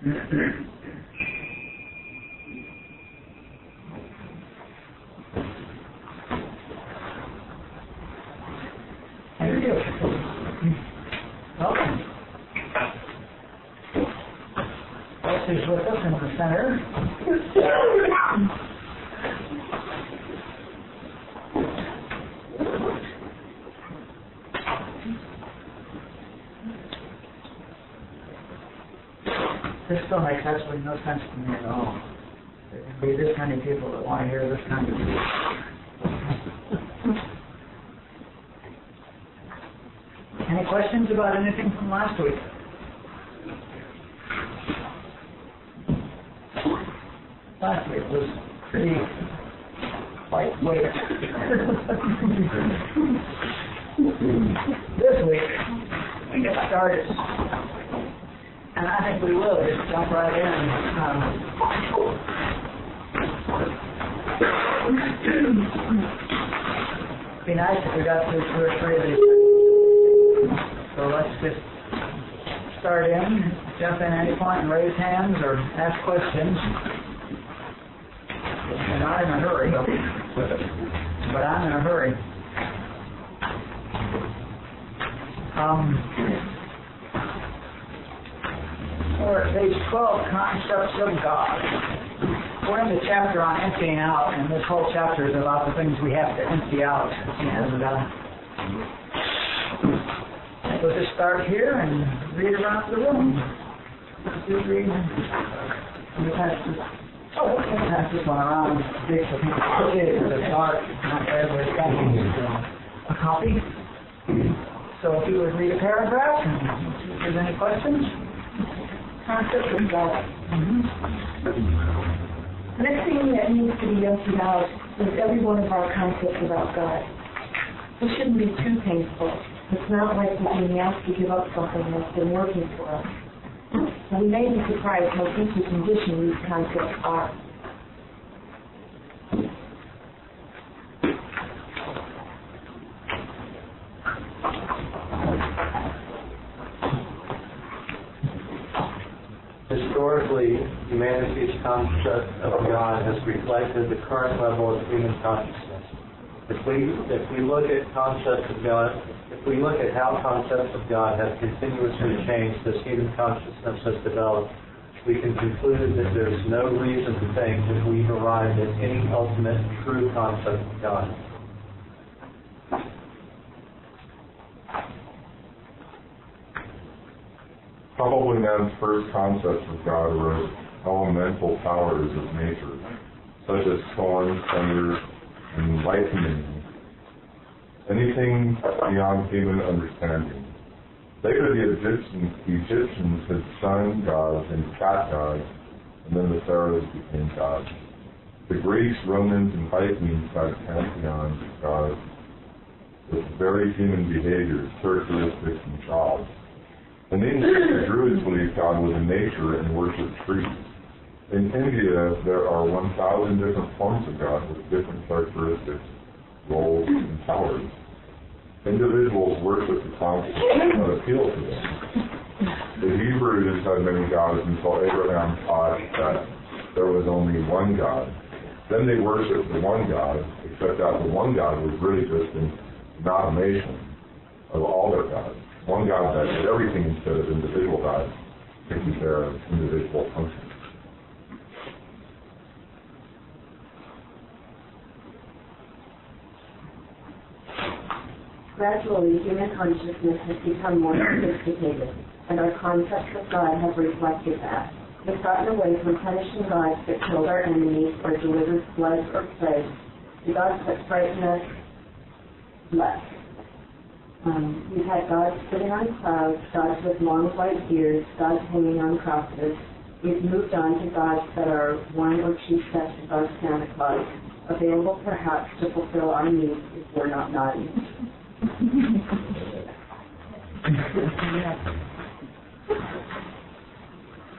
Thank you. Welcome. Is with us in the center. This still makes absolutely no sense to me at all. There can be this many people that want to hear this kind of music. Any questions about anything from last week? Last week was pretty lightweight. This week, we get started. And I think we will just jump right in. It'd be nice if we got through 2 or 3 of these. So let's just start in, jump in at any point and raise hands or ask questions. We're not in a hurry, but I'm in a hurry. We're at page 12, Concepts of God. We're in the chapter on emptying out, and this whole chapter is about the things we have to empty out. And we'll just start here and read around the room. Just read. Pass this one around big so people can see it because it's dark, not everybody's got a copy. So if you would read a paragraph and see if there's any questions. Concept of God. The next thing that needs to be emptied out is every one of our concepts about God. It shouldn't be too painful. It's not like we're being asked to give up something that's been working for us. We may be surprised how deeply conditioned these concepts are. Historically, humanity's concept of God has reflected the current level of human consciousness. If we look at concepts of God, if we look at how concepts of God have continuously changed as human consciousness has developed, we can conclude that there's no reason to think that we've arrived at any ultimate true concept of God. Probably man's first concepts of God were elemental powers of nature, such as storm, thunder, and lightning. Anything beyond human understanding. Later, the Egyptians had sun gods and cat gods, and then the pharaohs became gods. The Greeks, Romans, and Vikings had pantheons of gods with very human behaviors, characteristics, and jobs. In India, the Druids believed God was in nature and worshipped trees. In India, there are 1,000 different forms of God with different characteristics, roles, and powers. Individuals worship the concepts that appeal to them. The Hebrews had many gods until Abraham taught that there was only one God. Then they worshipped the one God, except that the one God was really just an amalgamation of all their gods. One God that did everything instead of individual gods taking care of individual functions. Gradually, human consciousness has become more sophisticated, and our concepts of God have reflected that. We've gotten away from punishing gods that killed our enemies or delivered floods or plagues. The gods that frighten us less. We've had gods sitting on clouds, gods with long white beards, gods hanging on crosses. We've moved on to gods that are one or two steps above Santa Claus, available perhaps to fulfill our needs if we're not naughty.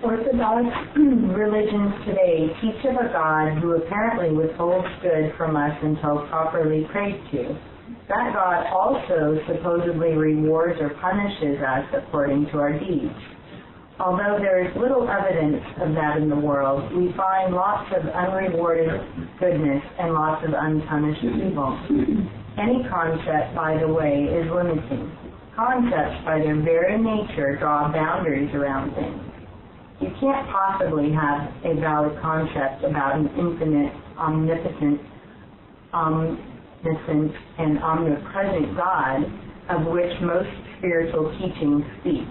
Orthodox religions today teach of a God who apparently withholds good from us until properly prayed to. That God also supposedly rewards or punishes us according to our deeds. Although there is little evidence of that in the world, we find lots of unrewarded goodness and lots of unpunished evil. Any concept, by the way, is limiting. Concepts, by their very nature, draw boundaries around things. You can't possibly have a valid concept about an infinite, omnipotent, omniscient, and omnipresent God of which most spiritual teachings speak.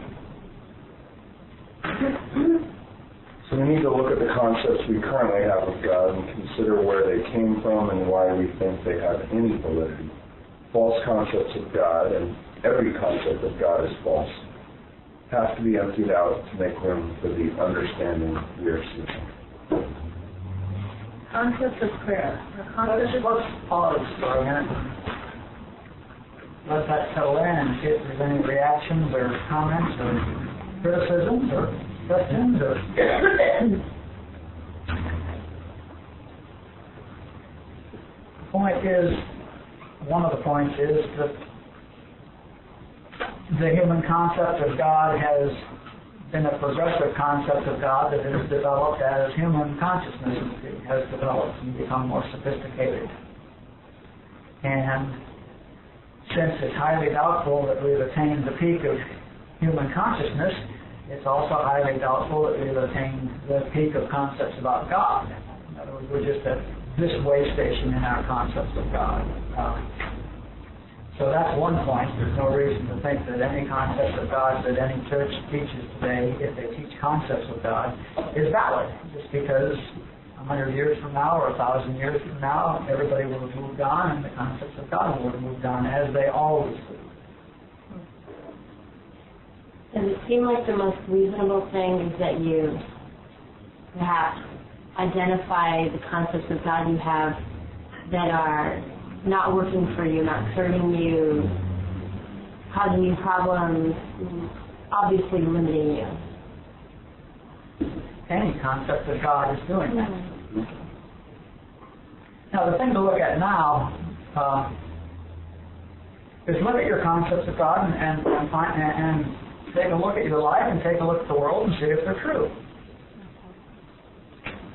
So we need to look at the concepts we currently have of God and consider where they came from and why we think they have any validity. False concepts of God, and every concept of God is false, have to be emptied out to make room for the understanding we are seeking. Concept of prayer. Let's pause for a minute. Let that settle in and see if there's any reactions or comments or criticisms or questions or... The point is, one of the points is that the human concept of God has been a progressive concept of God that has developed as human consciousness has developed and become more sophisticated. And since it's highly doubtful that we've attained the peak of human consciousness, it's also highly doubtful that we've attained the peak of concepts about God. In other words, we're just at this way station in our concepts of God. So that's one point. There's no reason to think that any concept of God that any church teaches today, if they teach concepts of God, is valid. Just because 100 years from now or 1,000 years from now, everybody will have moved on and the concepts of God will have moved on as they always do. Does it seem like the most reasonable thing is that you perhaps identify the concepts of God you have that are not working for you, not serving you, causing you problems, obviously limiting you? Any concept of God is doing that. Now, the thing to look at now is look at your concepts of God and take a look at your life and take a look at the world and see if they're true.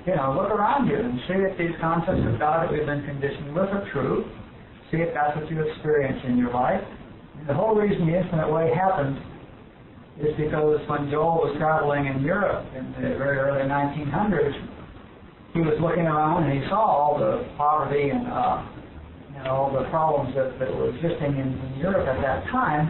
You know, look around you and see if these concepts of God that we've been conditioned with are true. See if that's what you experience in your life. And the whole reason the infinite way happened is because when Joel was traveling in Europe in the very early 1900s, he was looking around and he saw all the poverty and all the problems that were existing in Europe at that time.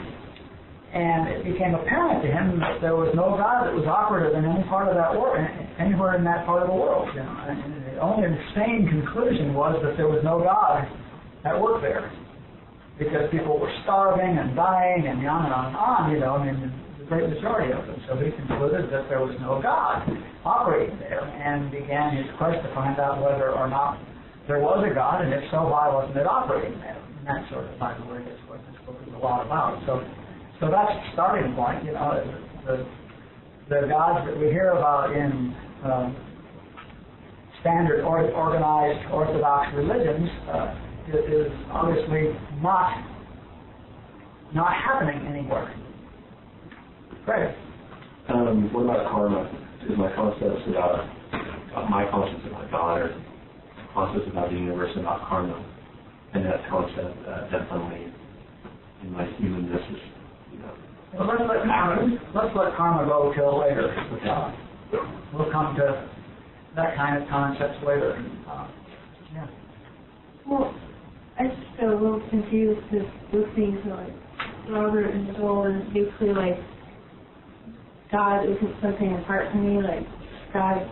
And it became apparent to him that there was no God that was operative in any part of that world, anywhere in that part of the world. You know, and the only sane conclusion was that there was no God at work there, because people were starving and dying and on and on and on. You know, I mean, the great majority of them. So he concluded that there was no God operating there, and began his quest to find out whether or not there was a God, and if so, why wasn't it operating there? And that sort of, by the way, is what this book is a lot about. So that's the starting point. You know, the gods that we hear about in standard organized Orthodox religions is obviously not happening anywhere. Great. What about karma? Is my concepts about my concepts about God or concepts about the universe about karma? And that concept definitely in my humanness is, Well, let's let karma go till later. We'll come to that kind of concepts later. Yeah. Well, I just feel a little confused because listening to like Robert and Joel, and basically like God isn't something apart from me, like God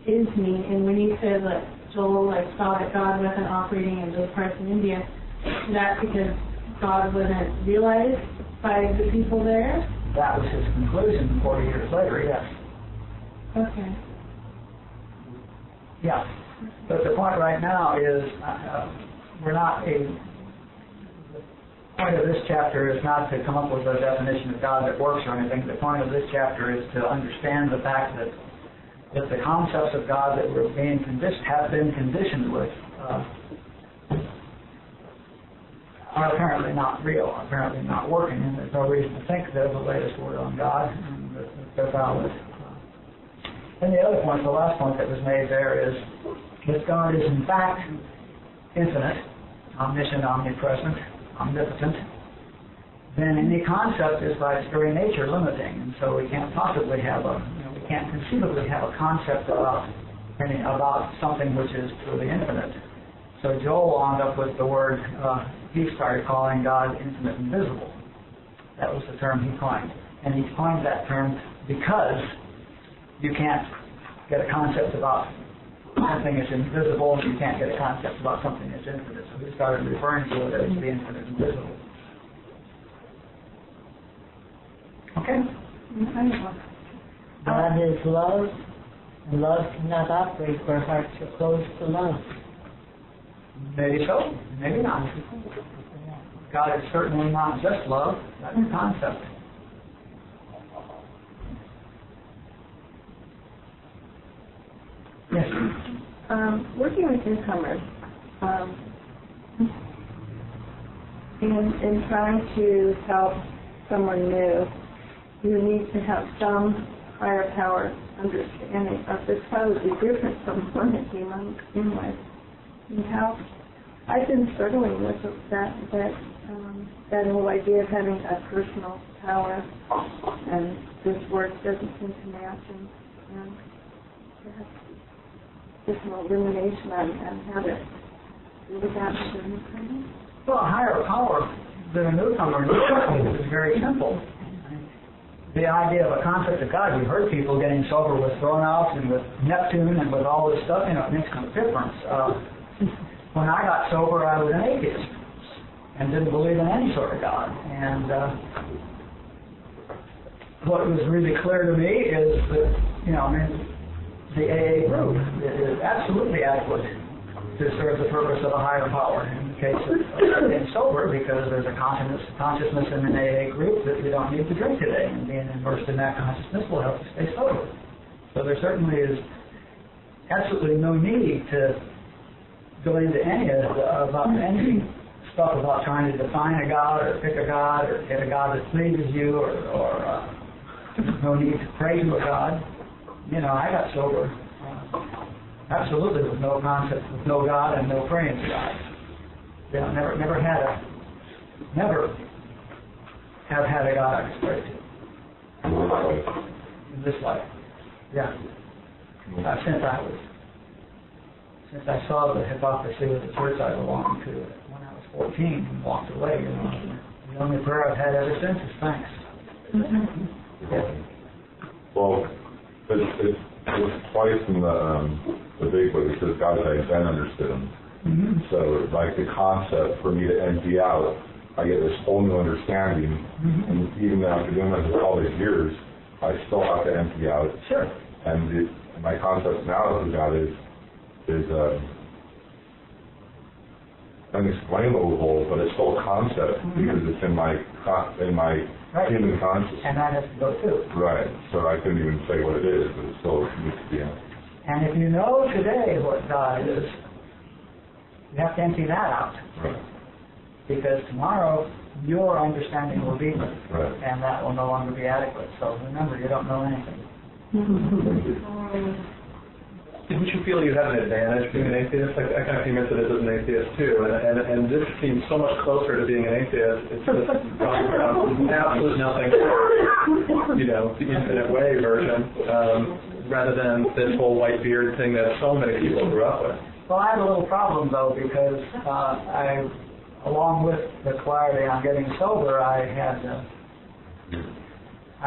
is me. And when you said that Joel like saw that God wasn't operating in those parts of India, is that because God wasn't realized by the people there? That was his conclusion 40 years later, yes. Okay. Yeah. But the point right now is the point of this chapter is not to come up with a definition of God that works or anything. The point of this chapter is to understand the fact that the concepts of God that we're have been conditioned with are apparently not real, apparently not working, and there's no reason to think they're the latest word on God, and that they're valid. And the other point, the last point that was made there is that God is in fact infinite, omniscient, omnipresent, omnipotent, then any concept is by its very nature limiting, and so we can't possibly have we can't conceivably have a concept about something which is truly infinite. So Joel wound up with the word, he started calling God infinite and visible. That was the term he coined. And he coined that term because you can't get a concept about something that's invisible, and you can't get a concept about something that's infinite. So he started referring to it as the infinite and visible. Okay? God is love, and love cannot operate where hearts are closed to love. Maybe so, maybe not. God is certainly not just love. That's a concept. Yes? Working with newcomers, in trying to help someone new, you need to have some higher power understanding of this, probably different from one that you might begin with. And how I've been struggling with that whole idea of having a personal power, and this word doesn't seem to match, and perhaps just an illumination on how to do that with a newcomer. Well, a higher power than a newcomer is very simple. The idea of a concept of God, you've heard people getting sober with thronouts and with Neptune and with all this stuff, it makes no difference. When I got sober, I was an atheist and didn't believe in any sort of God. And what was really clear to me is that, the AA group is absolutely adequate to serve the purpose of a higher power. In the case of getting sober, because there's a consciousness in an AA group that we don't need to drink today, and being immersed in that consciousness will help us stay sober. So there certainly is absolutely no need to go into any stuff about trying to define a God or pick a God or get a God that pleases you or no need to pray to a God. I got sober absolutely with no concept, with no God and no praying to God. Never have had a God I could pray to in this life. Yeah. Since I saw the hypocrisy of the church I belonged to when I was 14 and walked away, the only prayer I've had ever since is thanks. Well, it's twice in the big book it says God as I then understood him. Mm-hmm. So like the concept for me to empty out, I get this whole new understanding, and even though I've been doing this for all these years, I still have to empty out. Sure. And my concept now of God is unexplainable, but it's still a concept because it's in my right. human consciousness. And that has to go too. Right. So I couldn't even say what it is, but it still needs to be in. And if you know today what God is, you have to empty that out. Right. Because tomorrow your understanding will deepen, right. And that will no longer be adequate. So remember, you don't know anything. Didn't you feel you had an advantage being an atheist? I kind of came into this as an atheist too, and this seems so much closer to being an atheist. It's just absolute nothing, the infinite way version, rather than this whole white beard thing that so many people grew up with. Well, I had a little problem though because along with the clarity on getting sober, I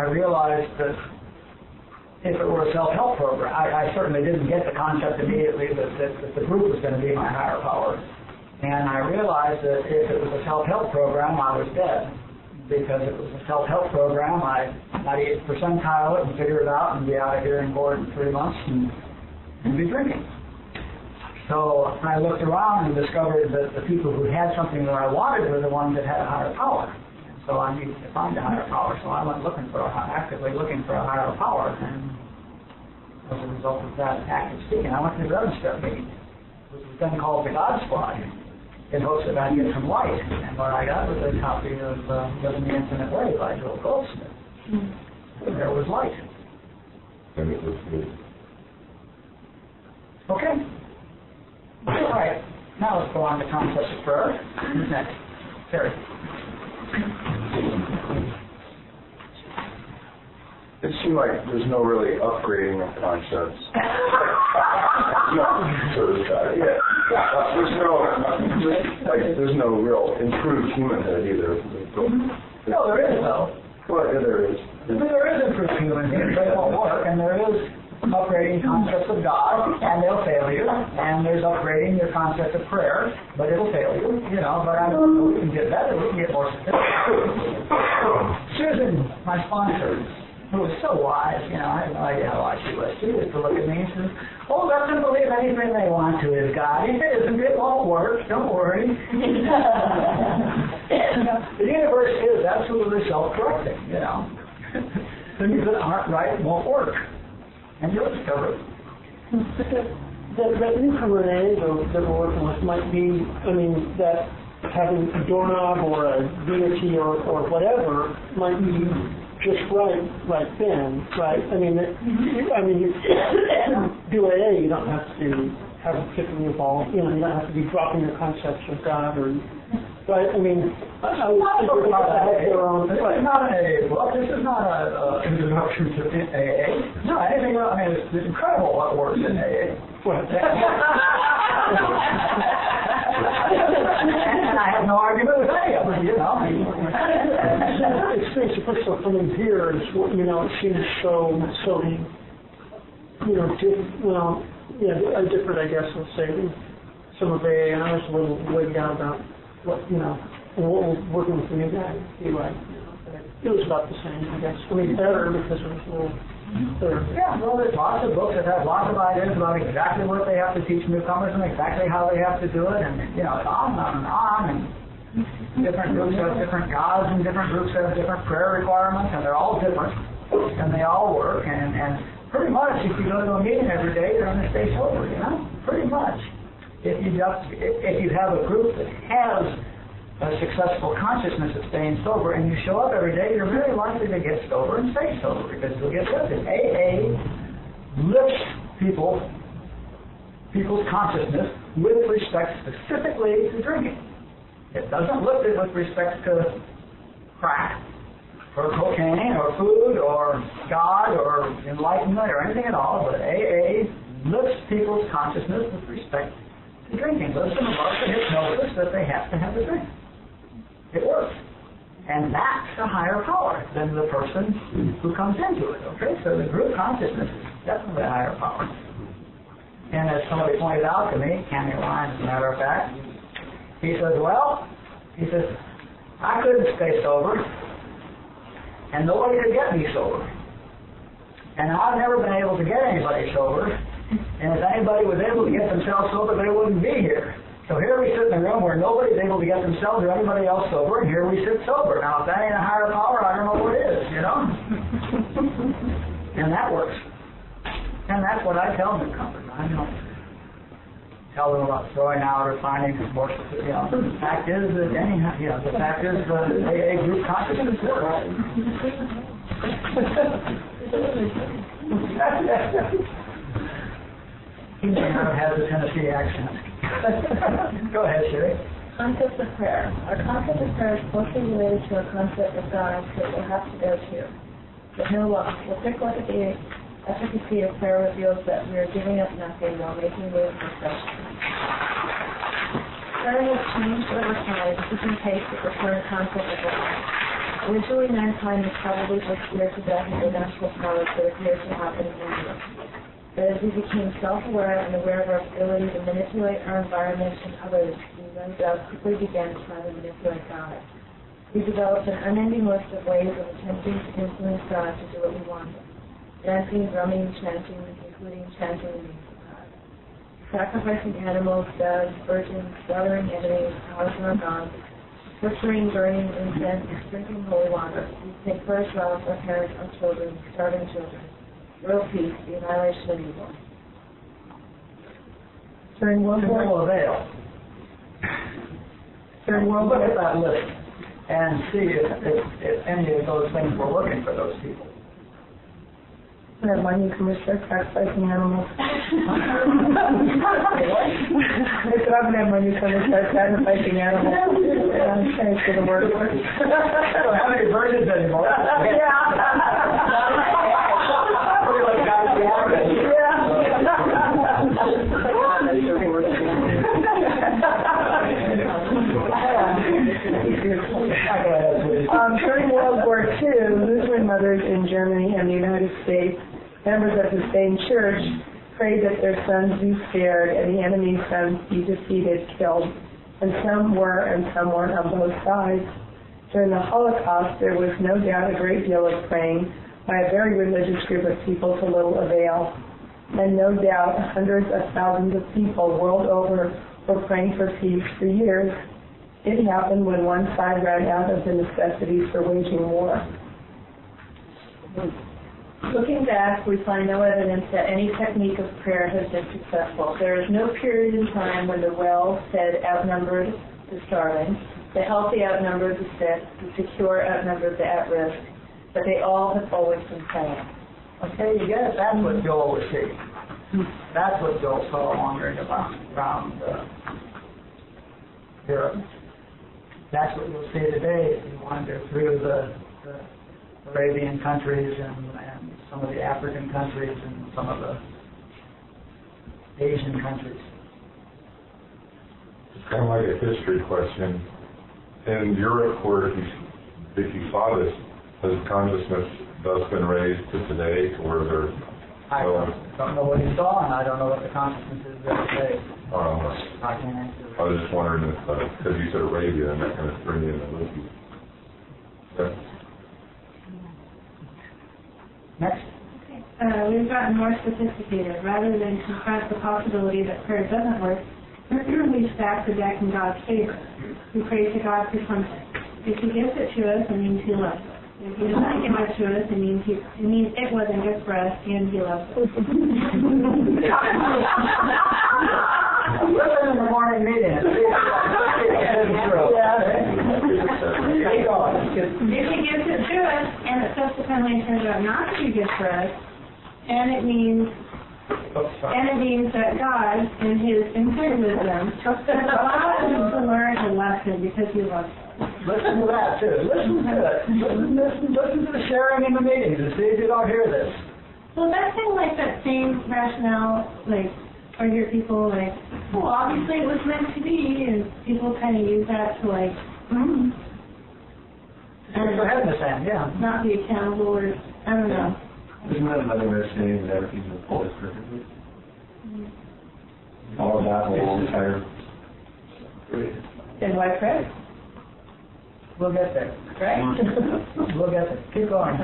realized that if it were a self-help program, I certainly didn't get the concept immediately that the group was going to be my higher power. And I realized that if it was a self-help program, I was dead. Because if it was a self-help program, I'd 98th percentile it and figure it out and be out of here and bored in 3 months and be drinking. So I looked around and discovered that the people who had something that I wanted were the ones that had a higher power. So I needed to find a higher power. So I went actively looking for a higher power. And as a result of that active seeking, I went to the 11-step meeting, which was then called the God Squad, in hopes that I'd get some light. And what I got was a copy of Living the Infinite Way by Goldsmith. and there was light. And it was good. Okay. All right. Now let's go on to concepts of prayer. Who's next? Terry. It seemed like there's no really upgrading of concepts. There's no real improved humanhood either. No, there is though. Well, yeah, there is. There is improved humanhood, but it won't work, and there is upgrading concepts of God, and they'll fail you, and there's upgrading your concept of prayer, but it'll fail you, you know, but we can get better, we can get more sophisticated. Susan, my sponsor, who was so wise, you know, I have no idea how wise she was. She used to look at me and says, oh, let them believe anything they want to is God. If it isn't, it won't work, don't worry. The universe is absolutely self-correcting, you know. Things that aren't right won't work. And you'll discover it. That newcomer in AA that we're working with might be, I mean, that having a doorknob or a deity or whatever might be just right then, right? I mean, you do AA, you don't have to have a particularly involved, you know, you don't have to be dropping your concepts of God or, right? I mean, I would think they have their own. This is not an AA book. This is not an introduction to AA. No, anything else. I mean, it's incredible what works in AA. And I have no argument with any of it, you know. It's strange to put stuff from here, you know, it seems so, you know, different, I guess, let's say, some of AA, and I was a little weighed down about what, you know, what was working with the new guy, he like, you know, it was about the same, I guess. I mean, better because it was a little better. Yeah, well, there's lots of books that have lots of ideas about exactly what they have to teach newcomers and exactly how they have to do it, and, you know, on and on, and different groups have different gods, and different groups have different prayer requirements, and they're all different, and they all work, and pretty much, if you go to a meeting every day, you're going to stay sober, you know, pretty much. If you have a group that has a successful consciousness of staying sober, and you show up every day, you're very likely to get sober and stay sober, because you'll get with it. AA lifts people's consciousness with respect specifically to drinking. It doesn't lift it with respect to crack, or cocaine, or food, or God, or enlightenment, or anything at all, but AA lifts people's consciousness with respect to drinking. Lifts them above the hypnosis that they have to have a drink. It works. And that's a higher power than the person who comes into it, okay? So the group consciousness is definitely a higher power. And as somebody pointed out to me, Cammy Lyons, as a matter of fact, he says, I couldn't stay sober, and nobody could get me sober. And I've never been able to get anybody sober, and if anybody was able to get themselves sober, they wouldn't be here. So here we sit in a room where nobody's able to get themselves or anybody else sober, and here we sit sober. Now, if that ain't a higher power, I don't know what is, you know? And that works. And that's what I tell newcomers. I don't tell them about throwing out or finding more, you know. The fact is that the AA group consciousness works. He may not have the Tennessee accent. Go ahead, Sherry. Concept of prayer. Our concept of prayer is closely related to our concept of God, so we'll have to go to the Leelaa. The quick look at the efficacy of prayer reveals that we are giving up nothing while making room for sustenance. Prayer has changed over time, keeping pace with the current concept of God. Originally, mankind was probably just scared to death of the natural powers that appeared to happen in India. But as we became self-aware and aware of our ability to manipulate our environment and others, we no doubt quickly began to try to manipulate God. We developed an unending list of ways of attempting to influence God to do what we wanted. Dancing, drumming, chanting, including chanting the names of God. Sacrificing animals, doves, virgins, slaughtering enemies, housing our gods, butchering, burning incense, drinking holy water. We take first vows our parents, our children, starving children. World peace, the annihilation of evil. During World War avail. During World War, look at that list and see if any of those things were working for those people. I have money, you can start sacrificing animals. I said, I'm going to have money, you can start sacrificing animals. Yeah, thanks for the word. I don't have any virgins anymore. During World War II, Lutheran mothers in Germany and the United States, members of the same church, prayed that their sons be spared and the enemy's sons be defeated, killed. And some were and some weren't on both sides. During the Holocaust, there was no doubt a great deal of praying by a very religious group of people to little avail. And no doubt hundreds of thousands of people world over were praying for peace for years. It happened when one side ran out of the necessities for waging war. Looking back, we find no evidence that any technique of prayer has been successful. There is no period in time when the well-fed outnumbered the starving, the healthy outnumbered the sick, the secure outnumbered the at-risk, but they all have always been praying. Okay, you get it? That's what Joel was seeing. That's what Joel saw wandering around Europe. That's what you'll see today if you wander through the Arabian countries and some of the African countries and some of the Asian countries. It's kind of like a history question. In Europe, where if you saw this, has consciousness thus been raised to today, or there? I don't know what he saw, and I don't know what the consciousness is there today. I can't answer. I was just wondering if, because you said Arabia, and that kind of threw me in the loop. Yeah. Next. We've gotten more sophisticated. Rather than confront the possibility that prayer doesn't work, we stack the deck in God's favor. We pray to God for something. If He gives it to us, it means He loves us. If He doesn't give it to us, it means it wasn't good for us, and He loves us. Listen in the morning meeting. If He gives it to us, and it subsequently turns out not to be good for us, and it means that God, in His infinite wisdom, allows us to learn a lesson because He loves us. Listen to that too. Listen to it. Listen to the sharing in the meetings and see if you don't hear this. Well, that's kind of like that same rationale, like, or hear people like, well, obviously it was meant to be, and people kind of use that to like, Go ahead, Miss Ann, yeah. not be accountable, or I don't know. Isn't that another way of saying that everything will flow perfectly? All of that whole entire. And why pray? We'll get there. Right? We'll get there. Keep going.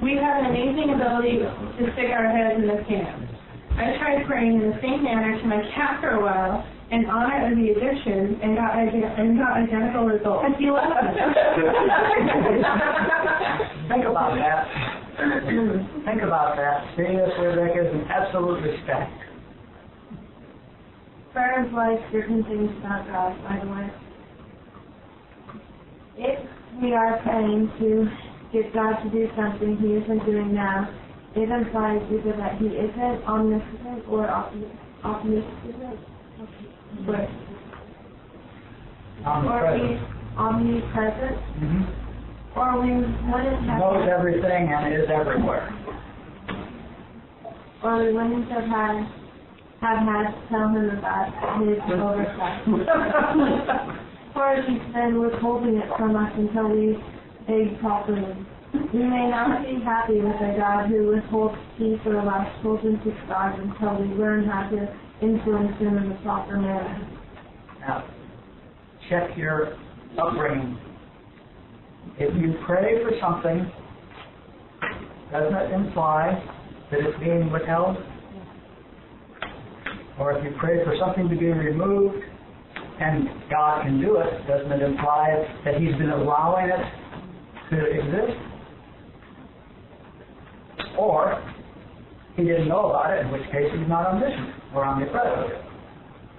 We have an amazing ability to stick our heads in the sand. I tried praying in the same manner to my cat for a while, and on it of the addiction, and got identical results. He left me. Think about that. Think about that. See this where Rick is an absolute respect. Prayer implies certain things about God, by the way. If we are praying to get God to do something He isn't doing now, it implies either that He isn't omniscient or omniscient, or He's omnipresent, or when it Knows everything and is everywhere. or we wouldn't have had to tell Him about His oversight. Or He's been withholding it from us until we beg properly. We may not be happy with a God who withholds peace or allows children to starve until we learn how to influence Him in the proper manner. Now, check your upbringing. If you pray for something, doesn't it imply that it's being withheld? Or if you pray for something to be removed and God can do it, doesn't it imply that He's been allowing it to exist? Or He didn't know about it, in which case He's not omniscient or omnipresent.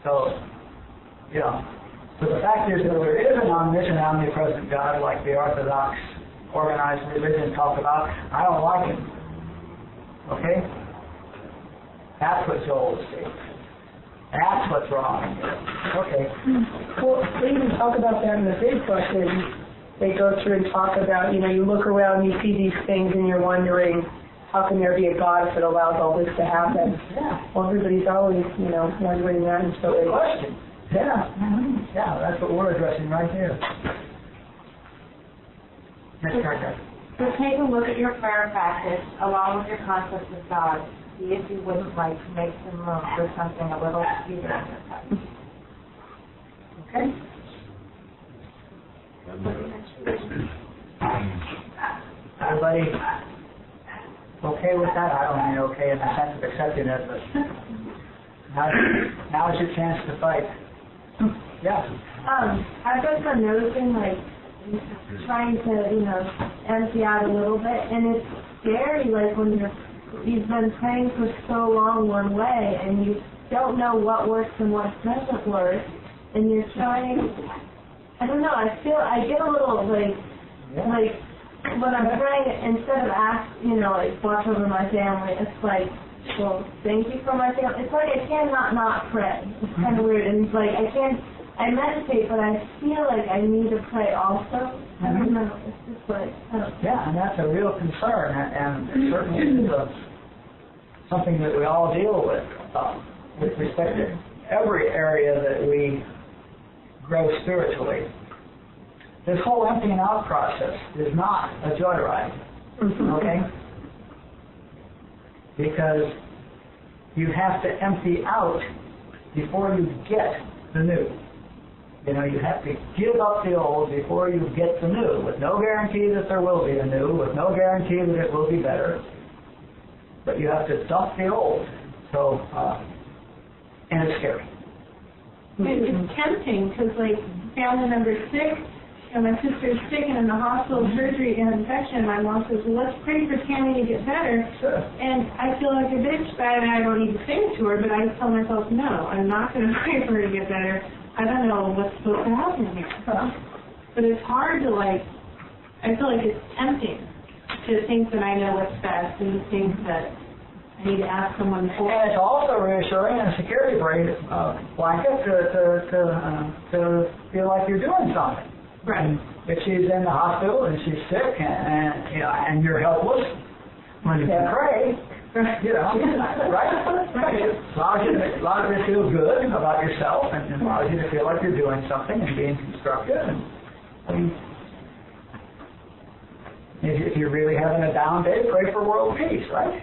So, but the fact is that there is an omniscient, omnipresent God like the Orthodox organized religion talk about. I don't like him. Okay? That's what Joel is saying. That's what's wrong. Okay. Well, they even talk about that in the big book. They go through and talk about, you look around, you see these things, and you're wondering, how can there be a God that allows all this to happen? Yeah. Well, everybody's always, wondering that. And so Good question. Yeah. Yeah, that's what we're addressing right here. Next paragraph. So take a look at your prayer practice along with your concept of God. See if you wouldn't like to make some room for something a little sweeter in your touch. Okay? Everybody okay with that? I don't mean okay in the sense of accepting it, but now is your chance to fight. Yeah. I've just been noticing, trying to, empty out a little bit, and it's scary, when you've been praying for so long one way, and you don't know what works and what doesn't work, and you're trying, I don't know, I get a little, when I'm praying, instead of watch over my family, it's well, thank you for my family. It's I cannot not pray. It's kind of weird, and it's I meditate, but I feel like I need to pray also. I don't know. It's just Yeah, and that's a real concern, and it certainly is something that we all deal with respect to every area that we grow spiritually. This whole emptying out process is not a joyride, okay? Because you have to empty out before you get the new. You have to give up the old before you get the new, with no guarantee that there will be a new, with no guarantee that it will be better. But you have to dump the old. So, and it's scary. It's tempting because, family member's sick, and my sister's sick and in the hospital, surgery and infection. My mom says, well, let's pray for Tammy to get better. Sure. And I feel like a bitch, and I don't need to say it to her, but I tell myself, no, I'm not going to pray for her to get better. I don't know what's supposed to happen here. But it's hard to, I feel like it's tempting to think that I know what's best and to think that I need to ask someone for. And it's also reassuring and a security blanket to feel like you're doing something. Right. If she's in the hospital and she's sick and you're helpless, when you can pray, right? Allows you to feel good about yourself and allows you to feel like you're doing something and being constructive. And if you're really having a down day, pray for world peace, right?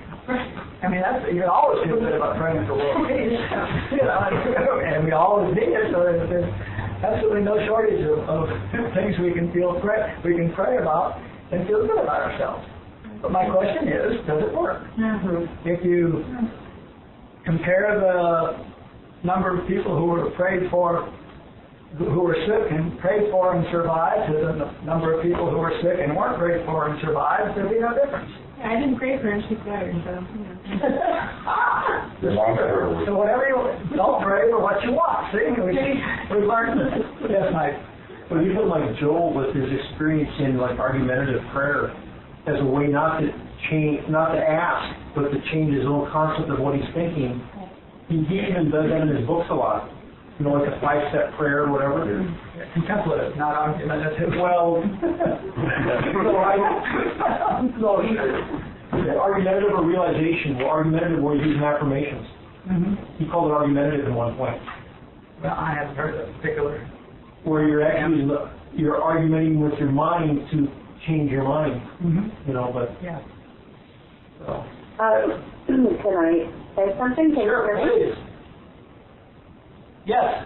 I mean, you can always feel good about praying for world peace, and we always need it. So there's absolutely no shortage of things we can pray about and feel good about ourselves. But my question is, does it work? Mm-hmm. If you compare the number of people who were prayed for, who were sick and prayed for and survived, to the number of people who were sick and weren't prayed for and survived, there'd be no difference. Yeah, I didn't pray for her and she's better, so. So whatever you don't pray for what you want. See, we learned this. Yes, Mike. Well, even Joel with his experience in argumentative prayer as a way not to ask, but to change his own concept of what he's thinking. He even does that in his books a lot. A 5-step prayer or whatever. Contemplative, not argumentative. Well, argumentative or realization. Well, argumentative where he's using affirmations. Mm-hmm. He called it argumentative at one point. Well, I haven't heard that particular. Where you're arguing with your mind to change your mind. Mm-hmm. But yeah. So. Can I say something? Sure, please. Yes.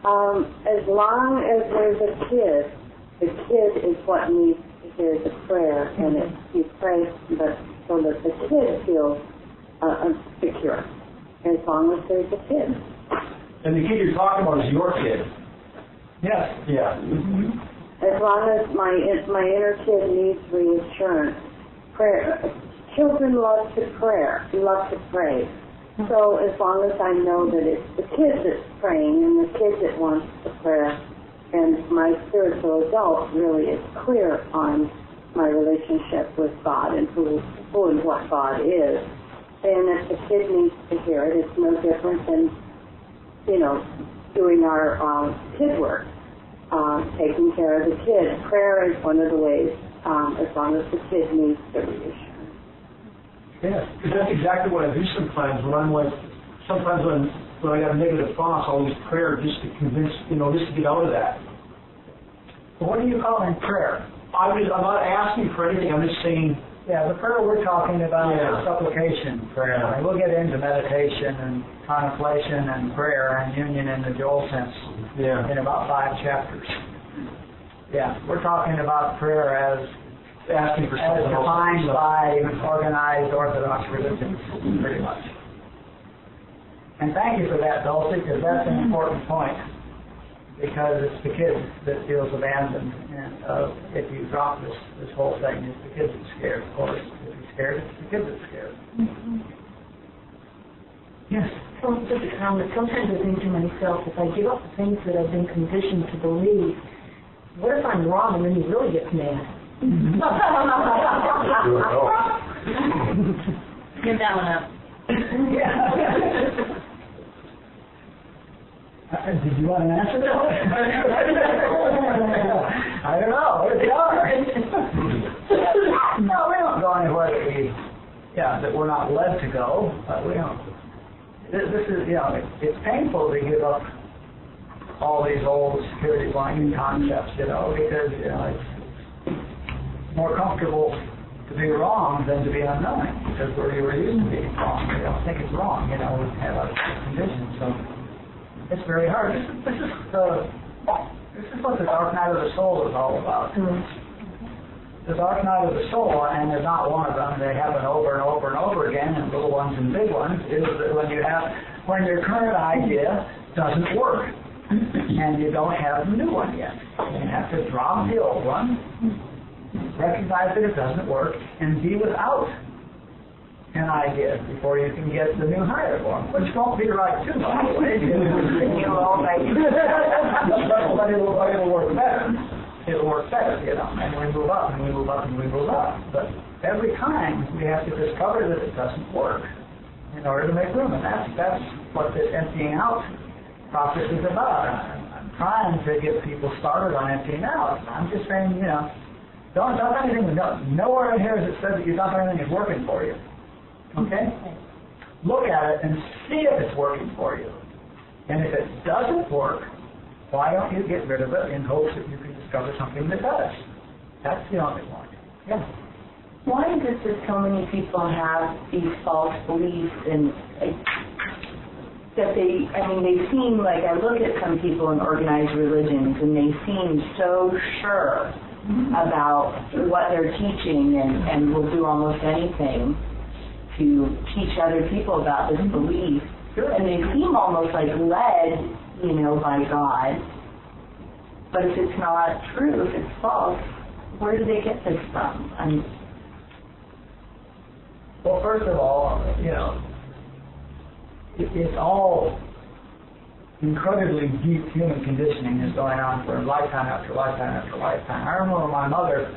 As long as there's a kid, the kid is what needs to hear the prayer, and you pray so that the kid feels secure. As long as there's a kid. And the kid you're talking about is your kid. Yes. Yeah. Mm-hmm. As long as my inner kid needs reassurance, prayer. Children love to pray. So as long as I know that it's the kid that's praying and the kid that wants the prayer, and my spiritual adult really is clear on my relationship with God and who and what God is. And if the kid needs to hear it, it's no different than, doing our kid work, taking care of the kid. Prayer is one of the ways, as long as the kid needs the reassurance. Yeah, because that's exactly what I do sometimes when I'm like, sometimes when I got a negative thoughts, I'll use prayer just to convince, just to get out of that. But what do you call in prayer? I'm not asking for anything, I'm just saying. Yeah, the prayer we're talking about Yeah. is supplication prayer. And we'll get into meditation and contemplation and prayer and union in the Joel sense in about 5 chapters. Yeah, we're talking about prayer as Asking for something else. defined by organized Orthodox religions, pretty much. And thank you for that, Dulcie, because that's an important point. Because it's the kid that feels abandoned. And if you drop this whole thing, it's the kid that's scared, of course. If he's scared, it's the kid that's scared. Mm-hmm. Yes? Just a comment. Sometimes I think to myself, if I give up the things that I've been conditioned to believe, what if I'm wrong and then he really gets mad? Do it all. Give that one up. Yeah. Did you want an answer to that? I don't know. It's hard. No, we don't go anywhere that we're not led to go. We don't. This is, it's painful to give up all these old security blanket concepts, because, it's more comfortable to be wrong than to be unknowing, because we're used to being wrong. We don't think it's wrong, we have a condition, so it's very hard. This is what the dark night of the soul is all about. The dark night of the soul, and there's not one of them, they happen over and over and over again, and little ones and big ones, is that when your current idea doesn't work, and you don't have the new one yet. You have to drop the old one, recognize that it doesn't work, and be without an idea before you can get the new higher one, which won't be right too, by the way. But it'll work better. It'll work better, and we move up, and we move up, and we move up. But every time we have to discover that it doesn't work in order to make room, and that's what this emptying out process is about. I'm trying to get people started on emptying out. I'm just saying, don't dump anything. Nowhere in here is it said that you dump anything is working for you. Okay? Look at it and see if it's working for you. And if it doesn't work, why don't you get rid of it in hopes that you can discover something that does? That's the only one. Yeah. Why is it that so many people have these false beliefs and that they seem like, I look at some people in organized religions and they seem so sure about what they're teaching and will do almost anything to teach other people about this belief. And they seem almost like led, by God. But if it's not true, if it's false, where do they get this from? Well, first of all, it's all incredibly deep human conditioning is going on for lifetime after lifetime after lifetime. I remember my mother,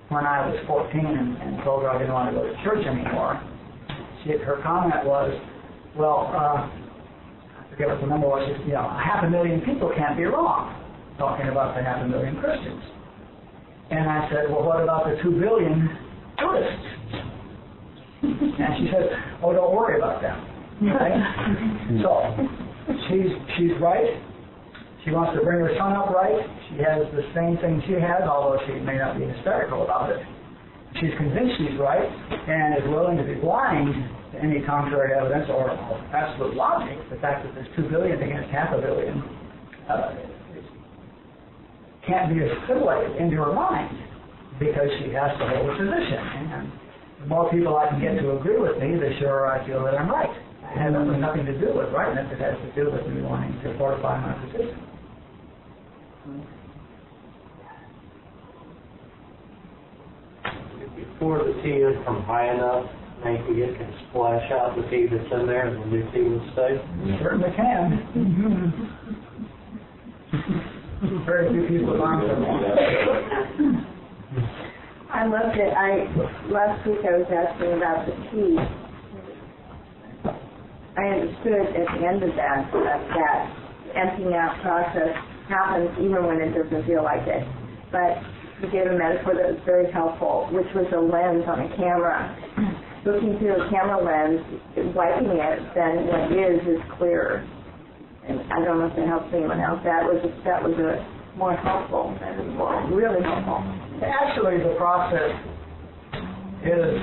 when I was 14 and told her I didn't want to go to church anymore, her comment was, I forget what the number was, 500,000 people can't be wrong, talking about the 500,000 Christians. And I said, well, what about the 2 billion tourists? And she said, oh, don't worry about them. Right? So, she's right. She wants to bring her son up right. She has the same thing she has, although she may not be hysterical about it. She's convinced she's right and is willing to be blind to any contrary evidence or absolute logic. The fact that there's 2 billion against 500 million can't be assimilated into her mind because she has to hold a position. And the more people I can get to agree with me, the surer I feel that I'm right. It has nothing to do with rightness. It has to do with me wanting to fortify my position. Before the tea is from high enough, maybe it can splash out the tea that's in there and the new tea will stay? You certainly can. Very few people have answered that. last week I was asking about the tea. I understood at the end of that emptying out process happens even when it doesn't feel like it. But you gave a metaphor that was very helpful, which was a lens on a camera. Looking through a camera lens, wiping it, then what is clearer. And I don't know if it helps anyone else. That was a more helpful metaphor, really helpful. Actually, the process is,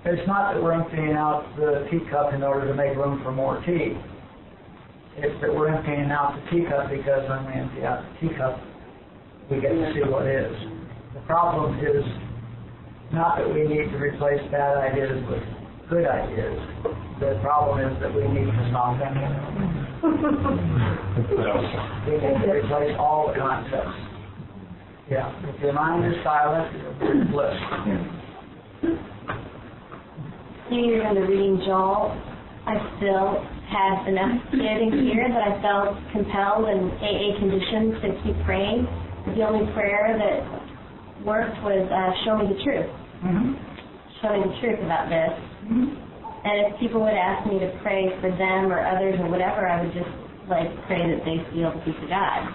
it's not that we're emptying out the teacup in order to make room for more tea. It's that we're emptying out the teacup because when we empty out the teacup, we get to see what is. The problem is not that we need to replace bad ideas with good ideas. The problem is that we need to stop them. We need to replace all the concepts. Yeah, if your mind is silent, you're bliss. You're going to reading Joel. I still had enough getting here that I felt compelled in AA conditions to keep praying. The only prayer that worked was show me the truth. Mm-hmm. Show me the truth about this. Mm-hmm. And if people would ask me to pray for them or others or whatever, I would just pray that they feel the peace of God.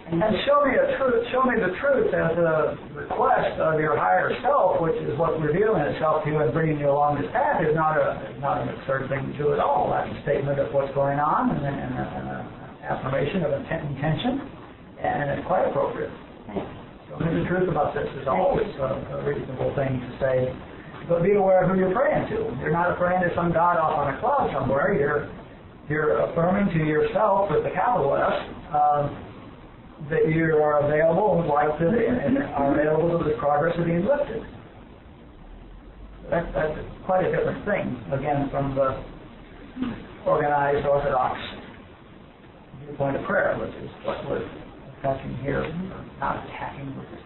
And show me the truth as a request of your higher self, which is what revealing itself to you and bringing you along this path, is not an absurd thing to do at all. That's a statement of what's going on and an affirmation of intention, and it's quite appropriate. Show me the truth about this is always a reasonable thing to say. But be aware of who you're praying to. You're not praying to some God off on a cloud somewhere. You're affirming to yourself with the capital S that you are available and are available to the progress of being lifted. That's quite a different thing, again, from the organized Orthodox viewpoint of prayer, which is what we're attacking here. Not attacking, we're just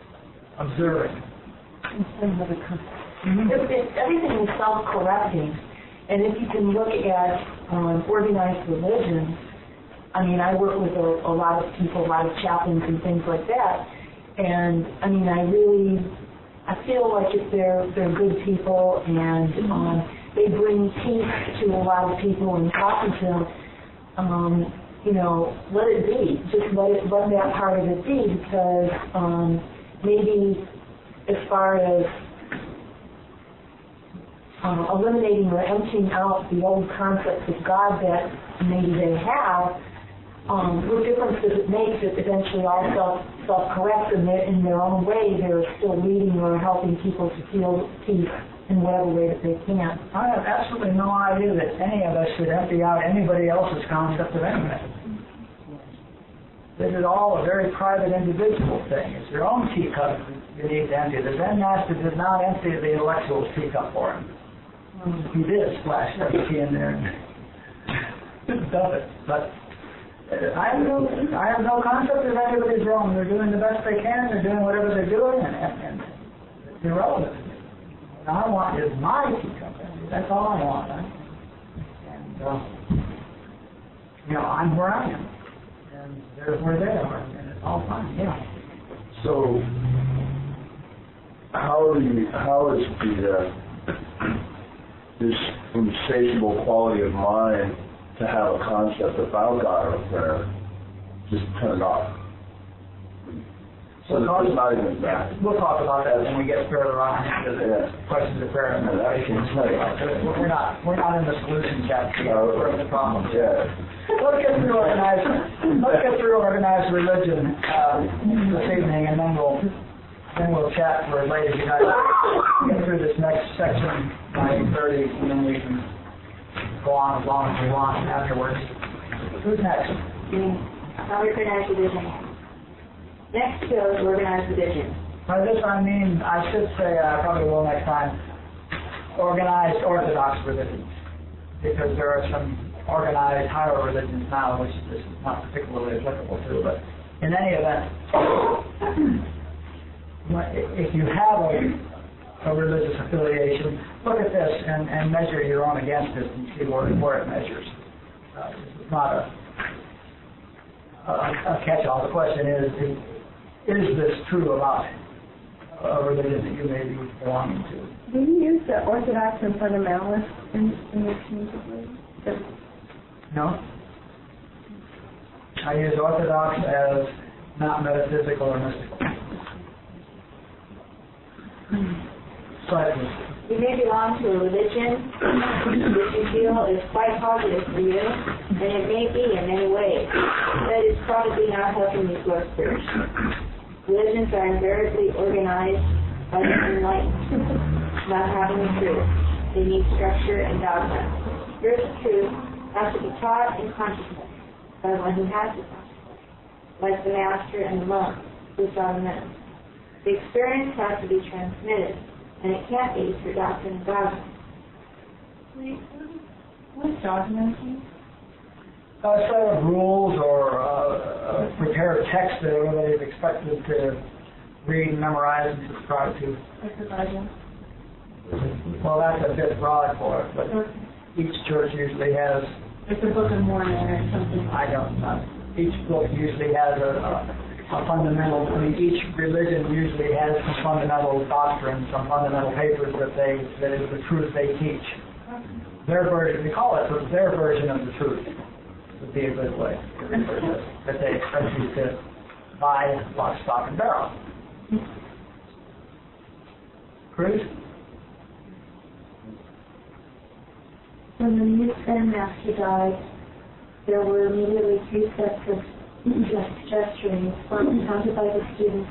observing. Everything is self-correcting, and if you can look at organized religion, I mean, I work with a lot of people, a lot of chaplains and things like that, and I mean, I feel like if they're good people and they bring peace to a lot of people and talking to them, let it be. Just let that part of it be, because maybe as far as eliminating or emptying out the old concepts of God that maybe they have, what difference does it make that eventually all self-correct in their own way? They're still leading or helping people to feel peace in whatever way that they can. I have absolutely no idea that any of us should empty out anybody else's concept of anything. This is all a very private individual thing. It's your own teacup you need to empty. The Zen master did not empty the intellectual's teacup for him. He did splash that tea in there and dump it. But I have no concept of anybody's wrong. They're doing the best they can. They're doing whatever they're doing, and it's irrelevant. What I want is my teacup. That's all I want. And I'm where I am, and they're where they are, and it's all fine. Yeah. So, how is this insatiable quality of mind to have a concept about God or prayer just turn off? So it's not even that. We'll talk about that when we get further on into the questions of prayer and meditation. We're not in the solution chapter. We're in the problems. Yeah. Let's get through organized religion this evening, and then we'll chat for later tonight. Get through this next section by 8:30, and then we can go on as long as we want afterwards. Who's next? Organized religion. Next goes organized religion. By this I mean, I should say, I probably will next time, organized Orthodox religions, because there are some organized higher religions now, which this is not particularly applicable to, but in any event, if you have a religious affiliation, look at this and measure your own against it and see where it measures. It's not a catch-all. The question is this true about a religion that you may be belonging to. Do you use the Orthodox and fundamentalist interchangeably? No? I use Orthodox as not metaphysical or mystical. Slightly. You may belong to a religion which you feel is quite positive for you, and it may be in many ways, but it's probably not helping you grow spiritually. Religions are invariably organized by the enlightened, not having the truth. They need structure and dogma. Spiritual truth has to be taught in consciousness by one who has the consciousness, like the master and the monk who saw the men. The experience has to be transmitted, and it can't be through doctrine and dogma. What's dogma? A set of rules or a prepared text that everybody is expected to read and memorize and subscribe to. Like the Bible? Well, that's a bit broad for it, but each church usually has, Like the Book of Mormon or something? I don't know, each book usually has a fundamental, each religion usually has some fundamental doctrine, some fundamental papers that is the truth they teach. Their version, we call it their version of the truth, would be a good way to refer to it, that they expect you to buy lock, stock, and barrel. Cruz? When the new Zen master died, there were immediately 3 sets of gesturing counted by the students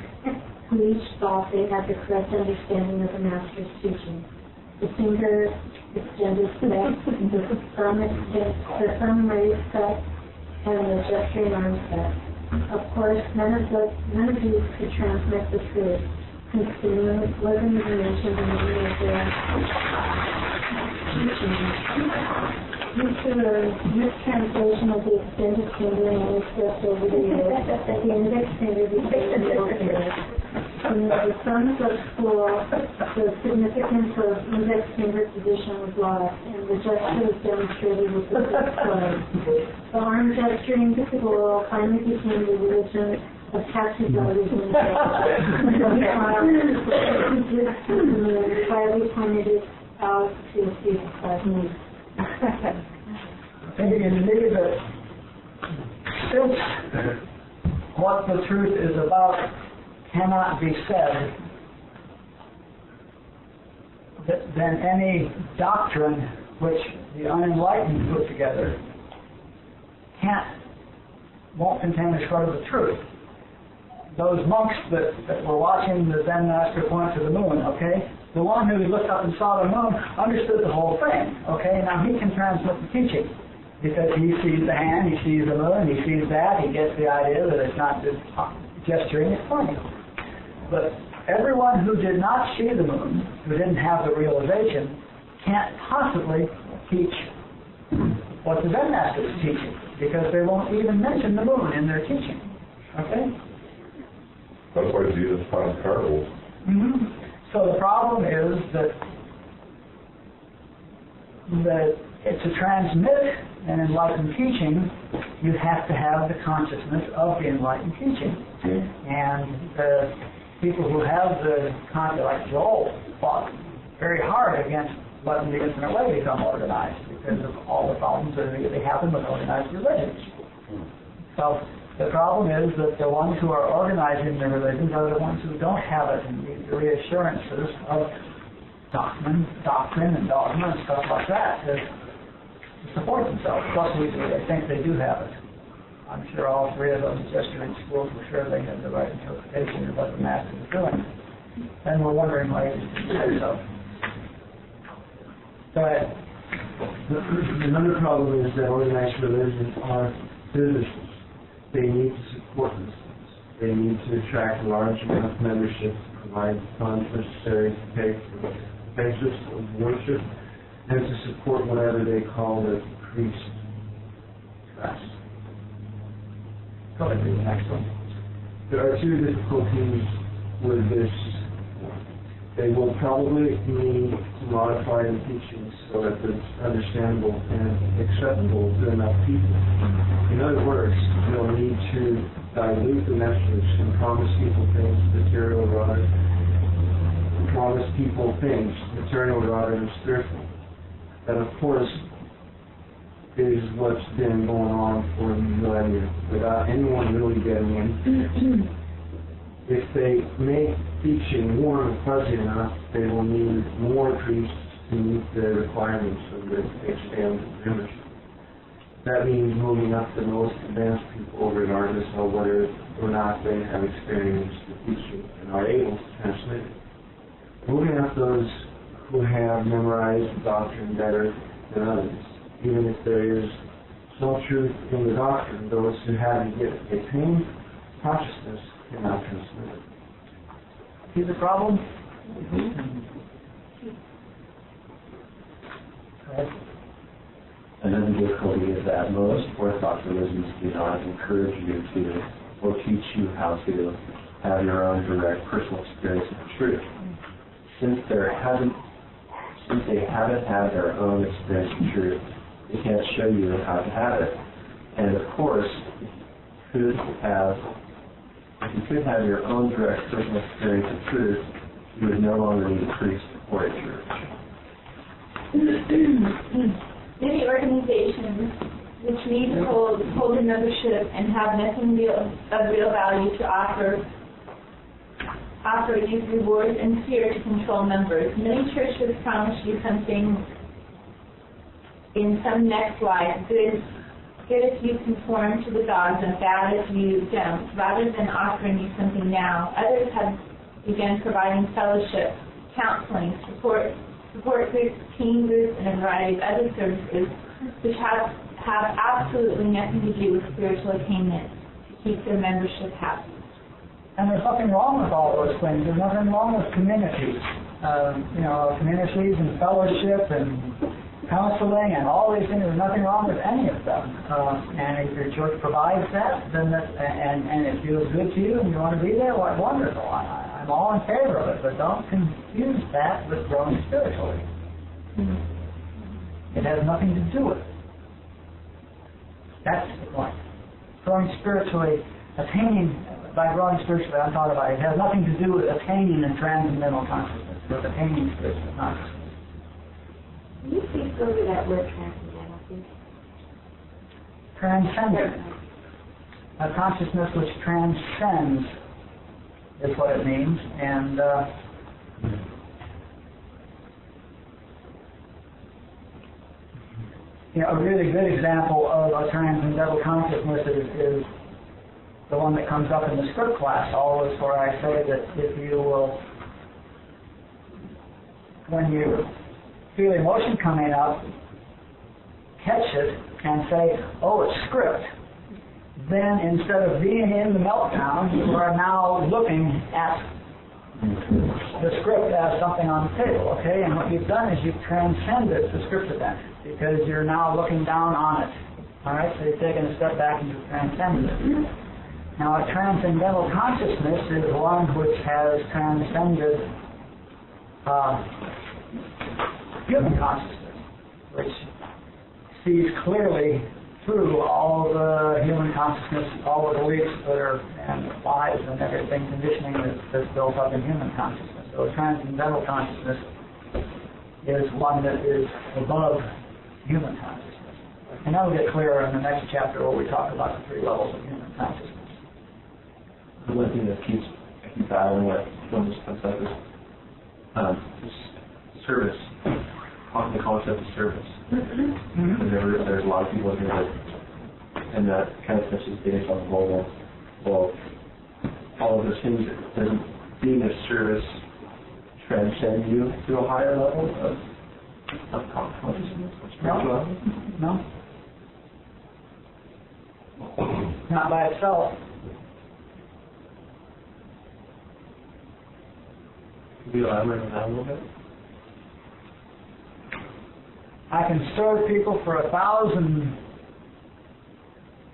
who each thought they had the correct understanding of the master's teaching. The finger extended set, the thumb raised set, and the gesturing arm set. Of course, none of these could transmit the truth, since the moon wasn't even mentioned in any of their teachings. Due to a mistranslation of the extended finger manuscript over the years, the index finger became the middle finger. In the sons of school, the significance of index finger position was lost, and the gesture was demonstrated with the fifth play. The arm gesturing school finally became the religion of taxability and the quietly pointed it out to a student class. I think you believe that since what the truth is about cannot be said, then any doctrine which the unenlightened put together won't contain a shred of the truth. Those monks that were watching the Zen master point to the moon, okay? The one who looked up and saw the moon understood the whole thing, okay? Now he can transmit the teaching because he sees the hand, he sees the moon, he sees that, he gets the idea that it's not just gesturing, it's pointing. But everyone who did not see the moon, who didn't have the realization, can't possibly teach what the Zen master is teaching because they won't even mention the moon in their teaching, okay? That's why Jesus taught parables. Mm-hmm. So the problem is that to transmit an enlightened teaching, you have to have the consciousness of the enlightened teaching. And the people who have the concept, like Joel, fought very hard against letting the infinite way become organized because of all the problems that immediately happen with organized religions. So the problem is that the ones who are organizing their religions are the ones who don't have it and need the reassurances of doctrine and dogma and stuff like that to support themselves. Plus, they think they do have it. I'm sure all 3 of those gesturing schools were sure they had the right interpretation of what the master was doing. And we're wondering why he didn't say so. Go ahead. Another problem is that organized religions are businesses. They need to support themselves. They need to attract a large enough membership to provide funds necessary to pay for the basis of worship and to support whatever they call the priest class. Go ahead, read the next one. There are 2 difficulties with this. They will probably need to modify the teachings so that it's understandable and acceptable to enough people. In other words, they'll need to dilute the message and promise people things, material rise, promise people things, material rather than spiritual. That, of course, is what's been going on for millennia without anyone really getting in. If they make teaching warm and fuzzy enough, they will need more priests to meet the requirements of the expanded membership. That means moving up the most advanced people regardless of whether or not they have experienced the teaching and are able to transmit it. Moving up those who have memorized the doctrine better than others. Even if there is no truth in the doctrine, those who haven't yet attained consciousness cannot transmit it. See the problem? Another difficulty is that most Orthodox religions do not encourage you to, or teach you how to have your own direct personal experience of truth. Since they haven't had their own experience of truth, they can't show you how to have it. And of course, if you could have your own direct personal experience of truth, you would no longer need a priest or a church. Many organizations which need to hold a membership and have nothing of real value to offer use rewards and fear to control members. Many churches promise you something in some next life, good if you conform to the dogma, bad if you don't, rather than offering you something now. Others have begun providing fellowship, counseling, support groups, team groups, and a variety of other services which have absolutely nothing to do with spiritual attainment to keep their membership happy. And there's nothing wrong with all those things. There's nothing wrong with communities. Communities and fellowship and counseling and all these things. There's nothing wrong with any of them. And if your church provides that, then and it feels good to you and you want to be there, well, wonderful. I'm all in favor of it, but don't confuse that with growing spiritually. It has nothing to do with it. That's the point. Growing spiritually, by growing spiritually, I'm talking about it has nothing to do with attaining a transcendental consciousness, with attaining spiritual consciousness. Can you please go over that word transcendental, please? Transcendent. A consciousness which transcends is what it means, and a really good example of a transcendental consciousness is the one that comes up in the script class always, where I say that if you will, when you feel emotion coming up, catch it and say, oh, it's script. Then instead of being in the meltdown, you are now looking at the script as something on the table, okay? And what you've done is you've transcended the script event because you're now looking down on it. All right, so you've taken a step back and you've transcended it. Now, a transcendental consciousness is one which has transcended human consciousness, which sees clearly through all the human consciousness, all the beliefs that are, and lies and everything, conditioning that's built up in human consciousness. So a transcendental consciousness is one that is above human consciousness. And that will get clearer in the next chapter where we talk about the 3 levels of human consciousness. The one thing that I keep battling with when this comes up is service, the concept of service. There's a lot of people in here and that kind of touches base on the whole, well, all of those things, doesn't being of service transcend you to a higher level of consciousness? No. Not by itself. Can you elaborate on that a little bit? I can serve people for 1,000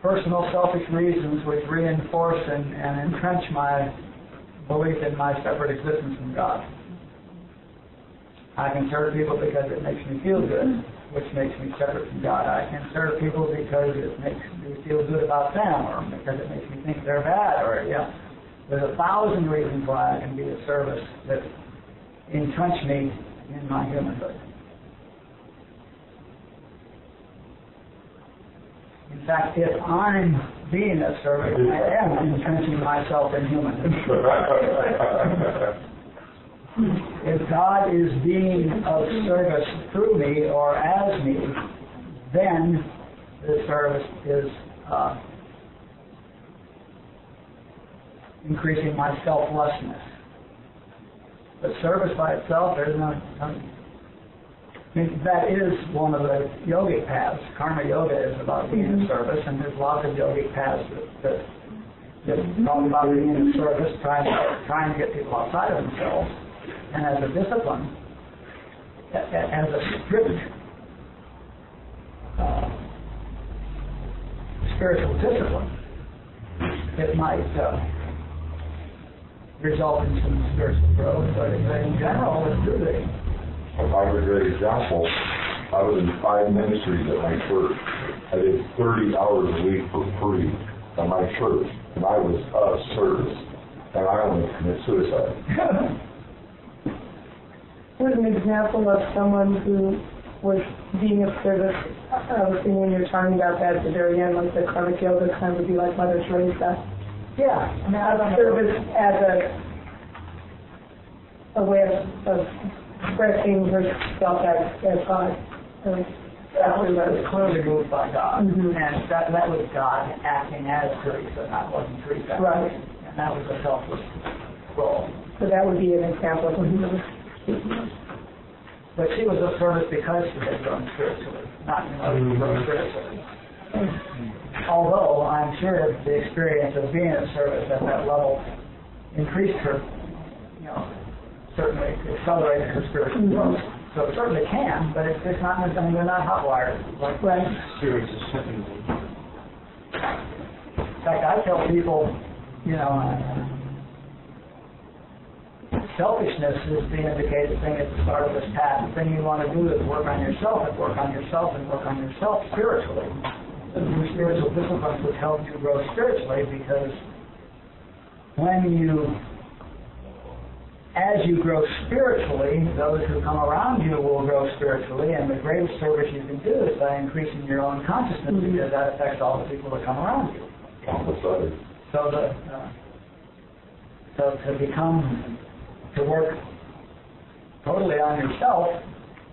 personal selfish reasons which reinforce and entrench my belief in my separate existence from God. I can serve people because it makes me feel good, which makes me separate from God. I can serve people because it makes me feel good about them, or because it makes me think they're bad, or there's 1,000 reasons why I can be of service that entrench me in my humanhood. In fact, if I'm being of service, I am entrenching myself in humanhood. If God is being of service through me or as me, then the service is increasing my selflessness. But service by itself, there's no. That is one of the yogic paths. Karma yoga is about being of service, and there's lots of yogic paths that talk about being of service, trying to get people outside of themselves. And as a discipline, as a strict spiritual discipline, it might result in some spiritual growth, but in general, it's soothing. I'll give a great example. I was in 5 ministries at my church. I did 30 hours a week for free at my church, and I was of service, and I almost committed suicide. What an example of someone who was being of service, when you're talking about that at the very end, like the karmic yoga kind of would be like Mother Teresa. Yeah, I mean, I don't know. Service as a way of expressing herself as God. That was clearly moved by God, and that was God acting as Teresa, that wasn't Teresa. Right. And that was a selfless role. So that would be an example of what he was. But she was of service because she had grown spiritually, not in order to grow spiritually. Although I'm sure the experience of being of service at that level increased her, certainly accelerated her spiritual growth. So it certainly can, but it's not necessarily, they're not hot-wired. Like, Spirits is something. in fact, I tell people, selfishness is the indicated thing at the start of this path. The thing you want to do is work on yourself and work on yourself and work on yourself spiritually. Your spiritual disciplines would help you grow spiritually, because as you grow spiritually, those who come around you will grow spiritually, and the greatest service you can do is by increasing your own consciousness, because that affects all the people that come around you. To work totally on yourself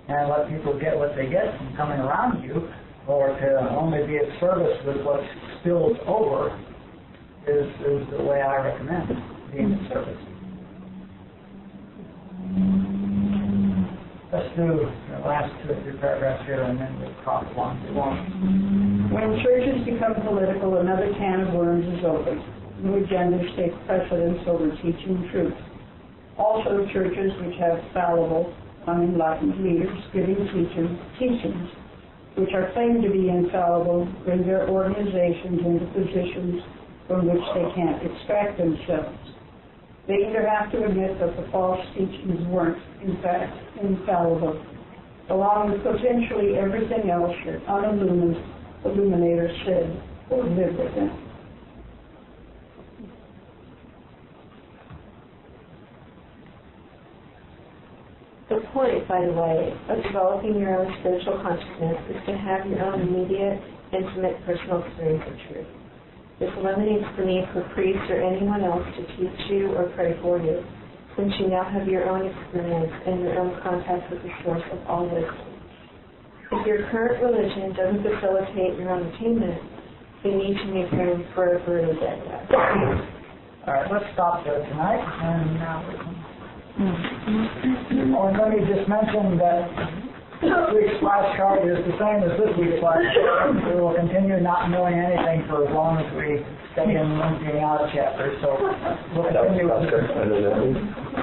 and let people get what they get from coming around you, or to only be of service with what spills over, is the way I recommend being of service. Let's do the last 2 or 3 paragraphs here, and then we'll talk along. When churches become political, another can of worms is opened. New agendas take precedence over teaching truth. Also, churches which have fallible, unenlightened leaders giving teachings which are claimed to be infallible bring their organizations into positions from which they can't extract themselves. They either have to admit that the false teachings weren't, in fact, infallible, along with potentially everything else that illuminators said or lived with them. The point, by the way, of developing your own spiritual consciousness is to have your own immediate, intimate, personal experience of truth. This eliminates the need for priests or anyone else to teach you or pray for you, since you now have your own experience and your own contact with the source of all wisdom. If your current religion doesn't facilitate your own attainment, you need to make room for a further dead. All right, let's stop there tonight, and now we can. Let me just mention that this week's flashcard is the same as this week's flashcard. We will continue not knowing anything for as long as we stay in emptying out chapters. So we'll continue.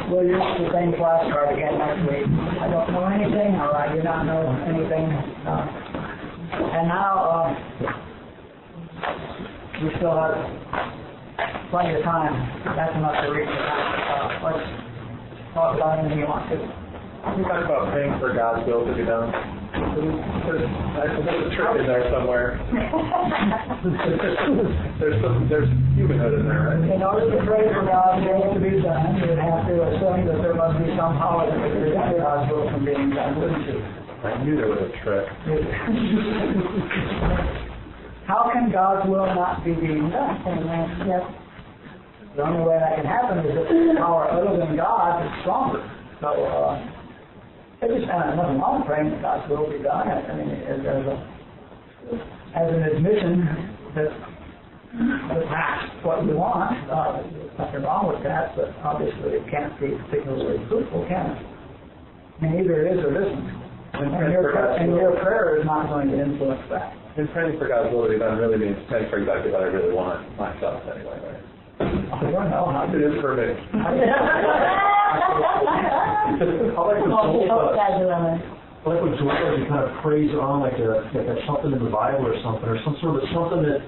We'll use the same flashcard again next week. I don't know anything, or I do not know anything. And now we still have plenty of time. That's enough to reach the time. Let's talk about anything you want to. We talk about praying for God's will to be done. There's a trick in there somewhere. there's humanhood in there, right? In order to pray for God's will to be done, you would have to assume that there must be some power that would prevent God's will from being done, wouldn't you? I knew there was a trick. How can God's will not be being done? Yes. The only way that can happen is if the power other than God is stronger. So, there's nothing wrong with praying that God's will be done. I mean, as an admission that that's what we want, there's nothing wrong with that, but obviously it can't be particularly fruitful, can it? I mean, either it is or it isn't. And your prayer is not going to influence that. And praying for God's will to be done really means praying for exactly what I really want myself anyway, right? I don't know how It is for me. I like what Joel does, he kind of prays on like something in the Bible or something something that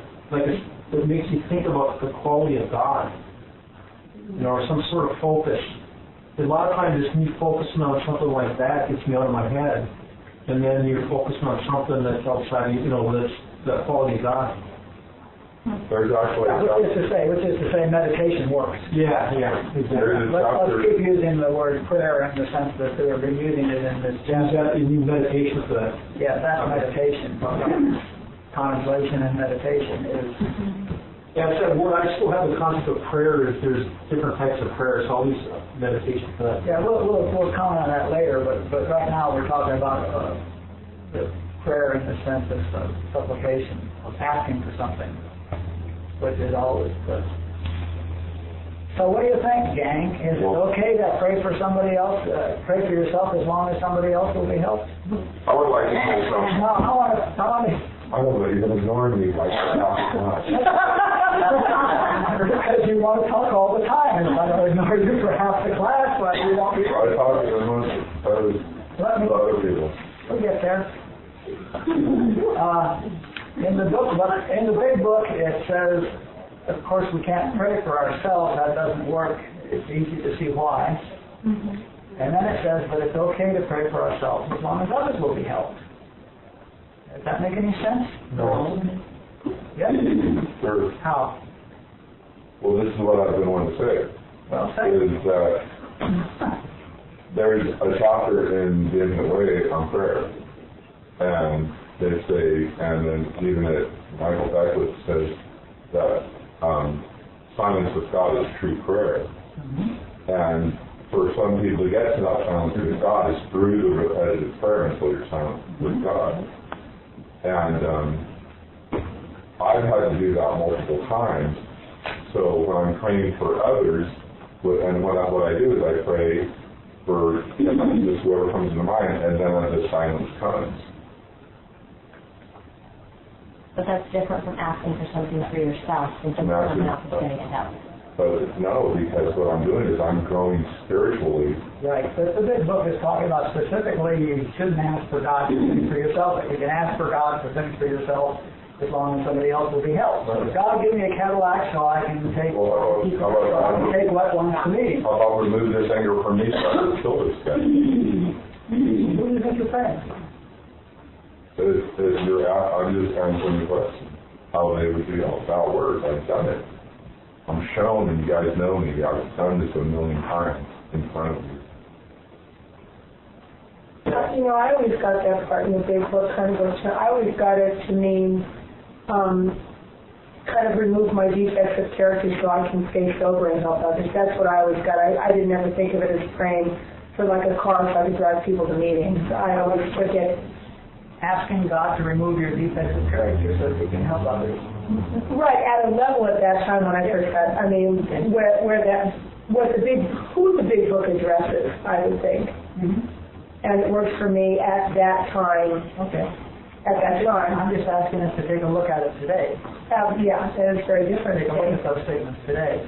that makes you think about the quality of God, or some sort of focus. A lot of times, just me focusing on something like that gets me out of my head, and then you're focusing on something that's outside, that's the quality of God. There's actually which is to say meditation works. Yeah, exactly. Let's keep using the word prayer in the sense that we've been using it in this chapter. You need meditation for that. Yeah, that's meditation. Contemplation and meditation is. Yeah, I still have the concept of prayer. There's different types of prayer, so I'll use meditation for that. Yeah, we'll comment on that later, but right now we're talking about the prayer in the sense of supplication, of asking for something, which is always good. So what do you think, gang? Is it okay to pray for somebody else, pray for yourself as long as somebody else will be helped? I would like to say something. No, I want to. I don't know, you've been ignoring me like that much. Because you want to talk all the time, and if I don't ignore you for half the class, well, you won't be. I talk to other people. We'll get there. In the big book, it says, of course, we can't pray for ourselves. That doesn't work. It's easy to see why. Mm-hmm. And then it says, but it's okay to pray for ourselves as long as others will be helped. Does that make any sense? No. Yes? Sure. How? Well, this is what I've been wanting to say. Well, say. Is that there's a chapter in The Infinite Way on prayer. And they say, and then even Michael Beckwith says that silence with God is true prayer. Mm-hmm. And for some people to get to that silence with God is through the repetitive prayer until you're silent with God. And I've had to do that multiple times. So when I'm praying for others, what I do is I pray for just whoever comes into mind, and then the silence comes. But that's different from asking for something for yourself and thinking someone else is going to get help. But no, because what I'm doing is I'm growing spiritually. Right. The big book is talking about specifically you shouldn't ask for God for things for yourself, but you can ask for God for things for yourself as long as somebody else will be helped. So God give me a Cadillac so I can take what belongs to me. How about remove this anger from me so I can kill this guy? Who do you think you're saying? I'm just answering the question. How they would do that works. I've done it. I'm shown, and you guys know me. I've done this 1,000,000 times in front of you. I always got that part in the big book, I always got it to mean kind of remove my defects of character so I can stay sober and help others. That's what I always got. I didn't ever think of it as praying for like a car so I could drive people to meetings. I always took it asking God to remove your defects of character so that you can help others. Right, at a level at that time when I first got, who the big book addresses, I would think. Mm-hmm. And it worked for me at that time. Okay. At that time. I'm just asking us to take a look at it today. Yeah, and it's very different. Take a look at those statements today.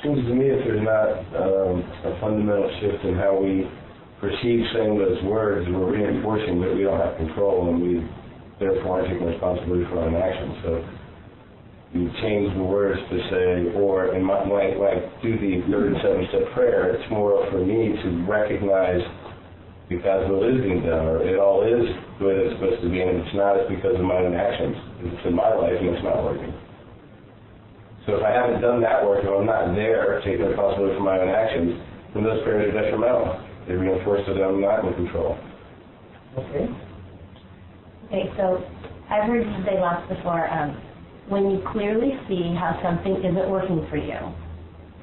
Seems to me if there's not a fundamental shift in how we perceive saying those words, we're reinforcing that we don't have control and we therefore aren't taking responsibility for our own actions. So you change the words to say, or in my, when I do the third and seventh step prayer, it's more for me to recognize if God's will is being done, or it all is the way that it's supposed to be, and if it's not, it's because of my own actions. It's in my life and it's not working. So if I haven't done that work, if I'm not there taking responsibility for my own actions, then those prayers are detrimental. They reinforce that I'm not in control. Okay. Okay, so I've heard you say lots before, when you clearly see how something isn't working for you,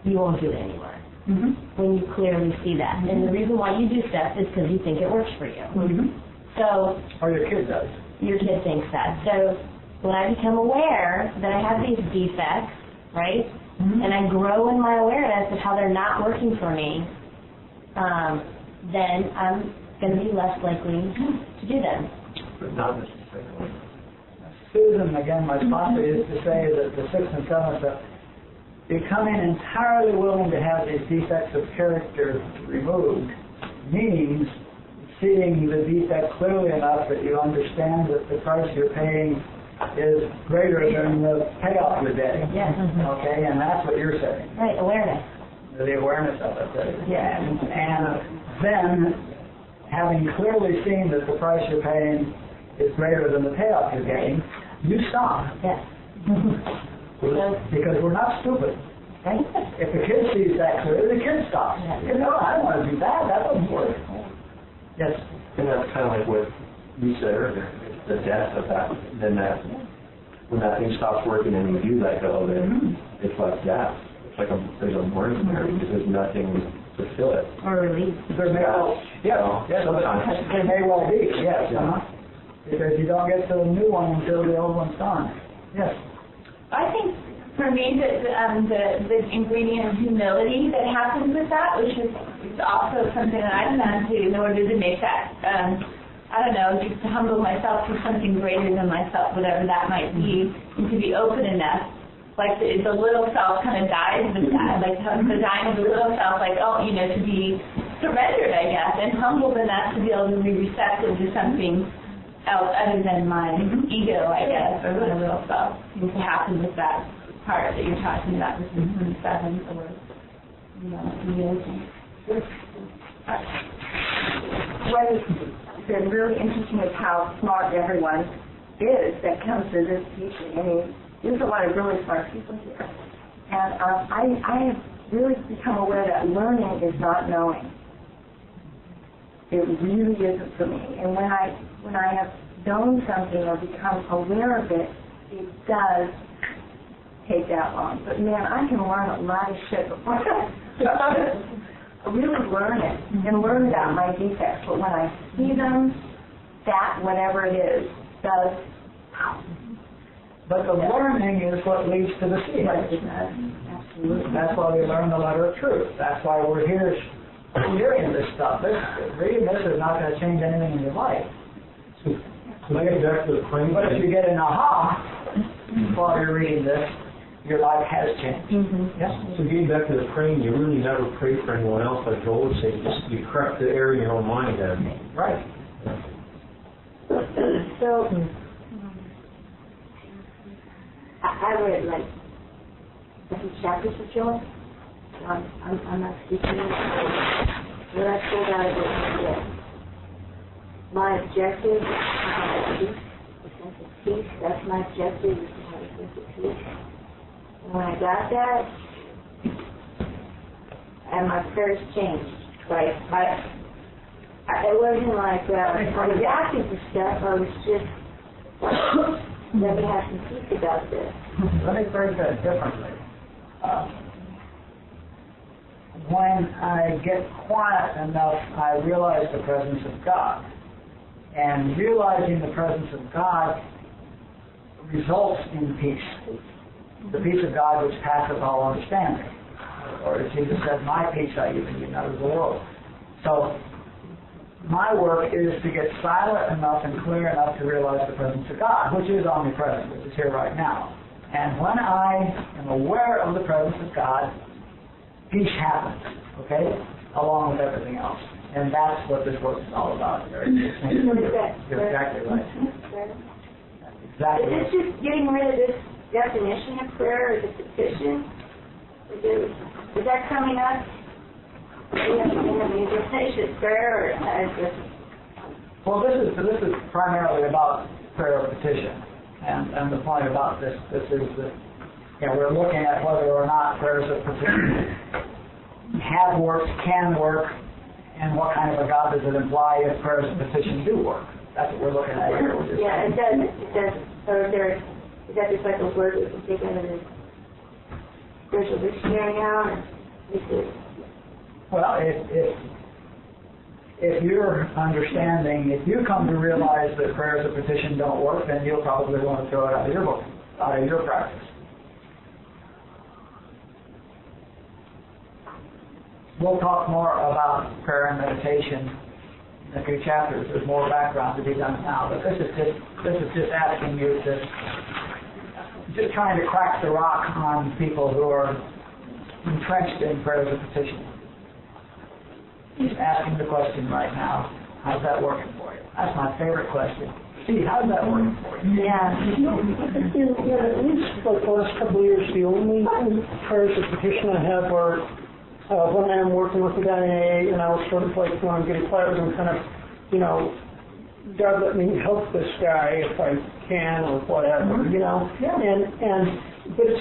you won't do it anymore. Mm-hmm. When you clearly see that. And the reason why you do stuff is because you think it works for you. Mm-hmm. So, or your kid does. Your kid thinks that. So when I become aware that I have these defects, right, and I grow in my awareness of how they're not working for me, then I'm going to be less likely to do them. But not necessarily. Susan, again, my sponsor used to say that the sixth and seventh step, becoming entirely willing to have these defects of character removed means seeing the defect clearly enough that you understand that the price you're paying is greater than the payoff you're getting. Yes. Okay, and that's what you're saying. Right, awareness. The awareness of it. Yeah, and then having clearly seen that the price you're paying is greater than the payoff you're getting, you stop. Yes. Because we're not stupid. Right? If the kid sees that clearly, the kid stops. You know, I don't want to do that. That doesn't work. Yes. And that's kind of like what you said earlier, the death of that. Then that, when that thing stops working and you do let go, then it's like death. It's like there's a mourning there because there's nothing to fill it. Or release. There may well, sometimes. There may well be, yes. Because you don't get to the new one until the old one's gone. Yes. I think for me the ingredient of humility that happens with that, which is also something that I've done to in order to make that I don't know, just to humble myself to something greater than myself, whatever that might be, and to be open enough. Like the little self kind of dies with that, like the dying of the little self, like, oh, you know, to be surrendered, I guess, and humbled enough to be able to be receptive to something else other than my ego, I guess, or my little self. Seems to happen with that part that you're talking about, this is the seventh, or, you know, humility. What has been really interesting is how smart everyone is that comes to this teaching. I mean, there's a lot of really smart people here. And I have really become aware that learning is not knowing. It really isn't for me. And when I have known something or become aware of it, it does take that long. But man, I can learn a lot of shit before I really learn it and learn about my defects. But when I see them, that, whatever it is, does. But the learning is what leads to the seeing. Right, absolutely. That's why we learn the letter of truth. That's why we're here hearing this stuff. Reading this is not going to change anything in your life. So I get back to the praying. But if you get an aha while you're reading this, your life has changed. Yes? So getting back to the praying, you really never pray for anyone else, like Joel would say. You correct the error in your own mind. Right. So, I read like a few chapters of Joel. I'm not speaking. What I pulled out of it was this. My objective is to have peace, a sense of peace. That's my objective, is to have a sense of peace. And when I got that, and my prayers changed. Like, it wasn't like I was asking for stuff. I was just, let me have some peace about this. Let me phrase that differently. When I get quiet enough, I realize the presence of God. And realizing the presence of God results in peace. The peace of God which passeth all understanding. Or as Jesus said, my peace I give you, not of the world. So, my work is to get silent enough and clear enough to realize the presence of God, which is omnipresent, which is here right now. And when I am aware of the presence of God, peace happens, okay, along with everything else. And that's what this work is all about. You're exactly right. Exactly. It's just getting rid of this definition of prayer as a petition? Is that coming up in the meditation prayer, or as a... Well, this is primarily about prayer of petition, and the point about this is that we're looking at whether or not prayers of petition have worked, can work, and what kind of a God does it imply if prayers of petition do work. That's what we're looking at here. Yeah, it does. So is that just like a word we can take out of the spiritual dictionary now? Well, if you're understanding, if you come to realize that prayers of petition don't work, then you'll probably want to throw it out of your book, out of your practice. We'll talk more about prayer and meditation in a few chapters. There's more background to be done now, but this is just asking you to, just trying to crack the rock on people who are entrenched in prayers of petition. Just asking the question right now, how's that working for you? That's my favorite question. See, how's that working for you? Yeah. At least like the last couple of years, the only prayers of petition I have are when I'm working with a guy in AA, and I was sort of like, when I'm getting quiet with him, kind of, God, let me help this guy if I can, or whatever, but it's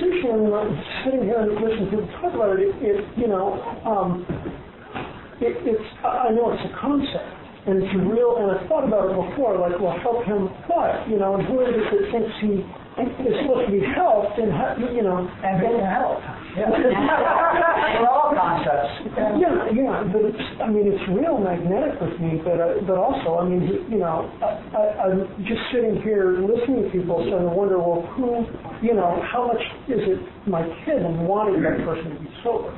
interesting when I'm sitting here and listening to people talk about it, I know it's a concept, and it's real, and I've thought about it before, like, well, help him what? And who is it that thinks he is supposed to be helped, and and getting help. Yeah. They're all concepts. Yeah, but it's real magnetic with me, but also, I'm just sitting here listening to people, so I wonder, well, who, how much is it my kid and wanting that person to be sober?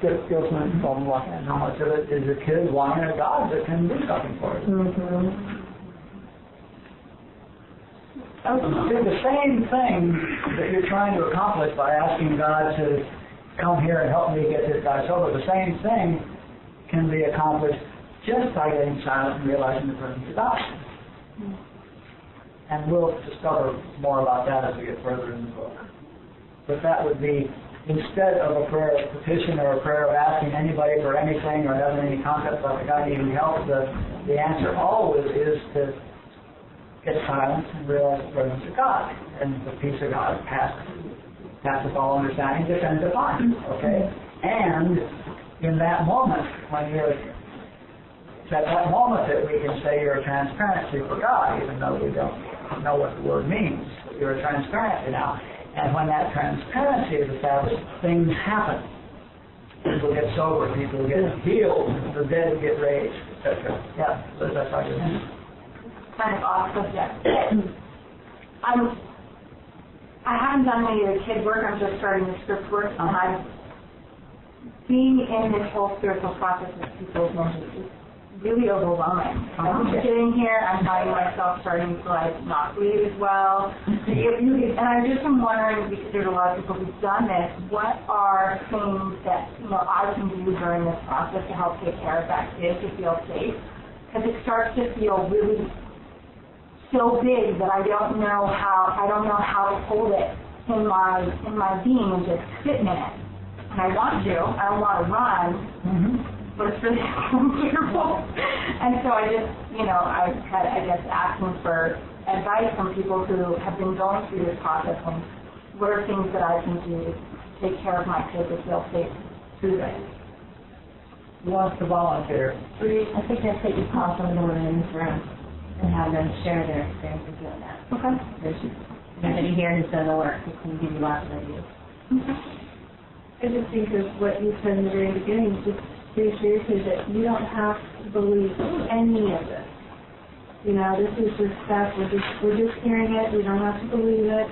That goes my problem like that. And how much of it is your kid wanting a God that can do something for you? Mm-hmm. Do the same thing that you're trying to accomplish by asking God to come here and help me get this guy sober. The same thing can be accomplished just by getting silent and realizing the presence of God. And we'll discover more about that as we get further in the book. But that would be, instead of a prayer of petition or a prayer of asking anybody for anything or having any concept about the guy needing help, the answer always is to get silent and realize the presence of God. And the peace of God passes all understanding, descends upon you. Okay? And in that moment, it's at that moment that we can say you're a transparency for God, even though we don't know what the word means. You're a transparency now. And when that transparency is established, things happen. People get sober, people get healed, the dead get raised, etc. Yeah, so that's how you mean. Kind of off subject. I haven't done any of the kid work. I'm just starting the script work. Being in this whole spiritual process with people is really overwhelming. I'm sitting here, I'm finding myself starting to not breathe as well. And I'm just wondering, because there's a lot of people who've done this, what are things that I can do during this process to help take care of that kid to feel safe? Because it starts to feel really so big that I don't know how to hold it in my being and just sit in it. And I want to. I don't want to run, but it's really uncomfortable. And so I just, I guess asking for advice from people who have been going through this process and what are things that I can do to take care of my kids to feel safe through this. Who wants to volunteer? I think that's what you call some of the women in this room and have them share their experience of doing that. Okay. There's somebody here who's done the work who can give you lots of ideas. I just think of what you said in the very beginning, just very seriously, that you don't have to believe any of this. This is just stuff, we're just hearing it, we don't have to believe it,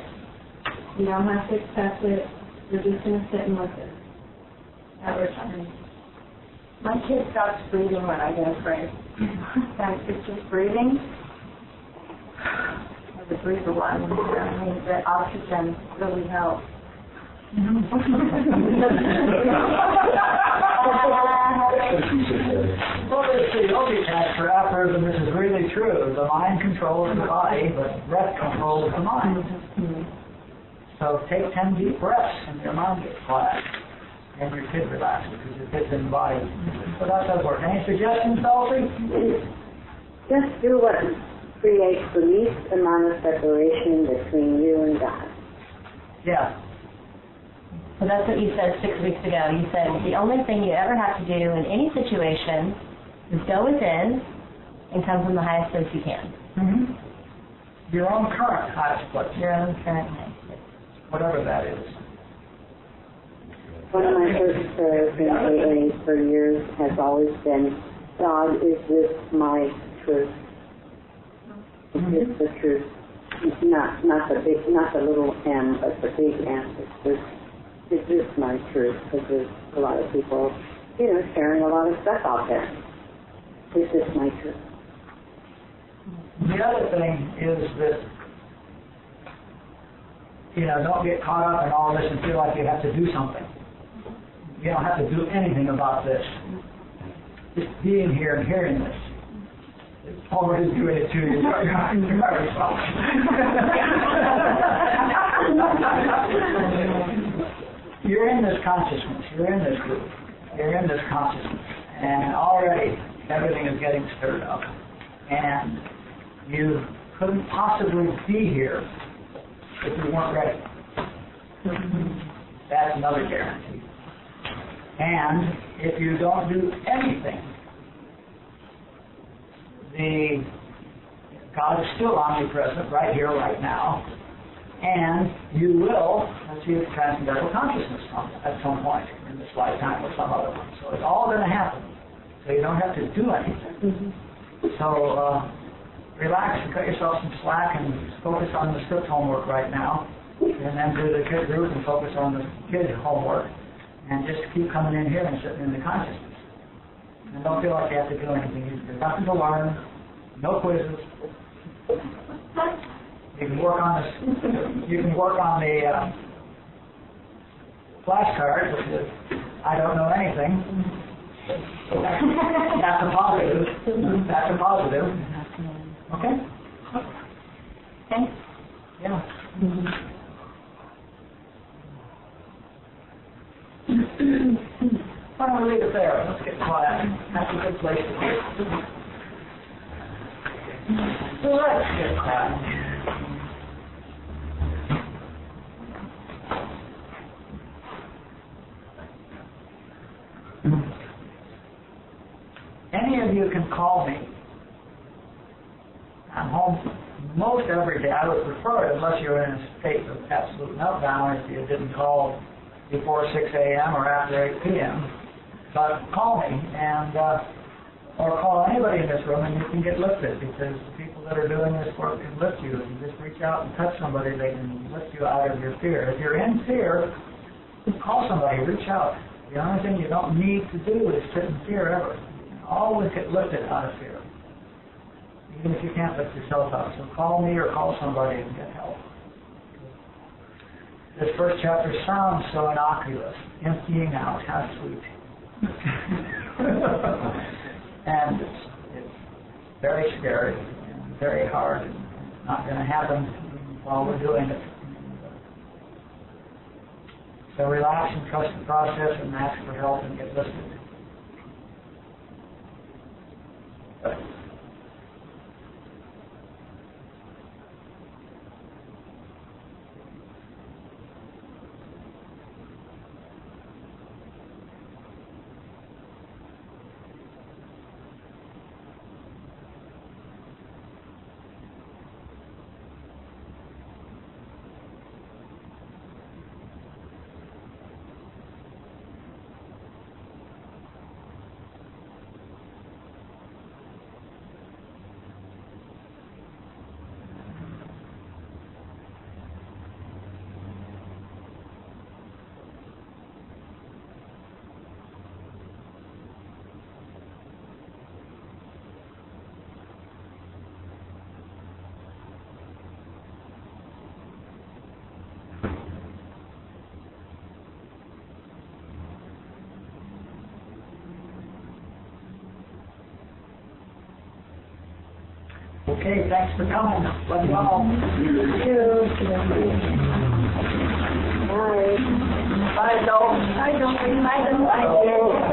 you don't have to accept it, we're just going to sit and listen. Every time. My kid stops breathing when I get afraid. It's just breathing. I would breathe a lot. The oxygen really helps. Well, it's the yogic for aphorism. This is really true. The mind controls the body, but breath controls the mind. So take 10 deep breaths and your mind gets quiet and your kid relaxes because your kid's in the body. So that does work. Any suggestions, Elsie? Just do what creates the least amount of separation between you and God. Yeah. So that's what you said 6 weeks ago. You said the only thing you ever have to do in any situation is go within and come from the highest place you can. Mm-hmm. Your own current highest place. Your own current highest place. Whatever that is. One of my first prayers in AA for years has always been, God, is this my truth? Is this the truth? Not the little m, but the big M. Is this my truth? Because there's a lot of people, sharing a lot of stuff out there. Is this my truth? The other thing is that, don't get caught up in all this and feel like you have to do something. You don't have to do anything about this. Just being here and hearing this. It's already doing it to you. You're in this consciousness. You're in this group. You're in this consciousness. And already everything is getting stirred up. And you couldn't possibly be here if you weren't ready. That's another guarantee. And if you don't do anything, God is still omnipresent right here, right now, and you will achieve transcendental consciousness at some point in this lifetime or some other one. So it's all going to happen. So you don't have to do anything. So relax and cut yourself some slack and focus on the script homework right now, and then do the kid group and focus on the kid homework, and just keep coming in here and sitting in the consciousness. And don't feel like you have to do anything. There's nothing to learn, no quizzes. You can work on this. You can work on the flashcard, which is I don't know anything. That's a positive. That's a positive. Okay? Thanks. Yeah. Why don't we leave it there? Let's get quiet. That's a good place to be. So let's get quiet. Any of you can call me. I'm home most every day. I would prefer it unless you're in a state of absolute meltdown if you didn't call before 6 a.m. or after 8 p.m. But call me and or call anybody in this room and you can get lifted because the people that are doing this work can lift you. If you just reach out and touch somebody, they can lift you out of your fear. If you're in fear, call somebody, reach out. The only thing you don't need to do is sit in fear ever. You can always get lifted out of fear, even if you can't lift yourself out. So call me or call somebody and get help. This first chapter sounds so innocuous, emptying out, how sweet. And it's very scary and very hard. And it's not going to happen while we're doing it. So relax and trust the process and ask for help and get lifted. Okay, thanks for coming. Love you all. Bye, Joel. Bye, Joel. Bye, Joel.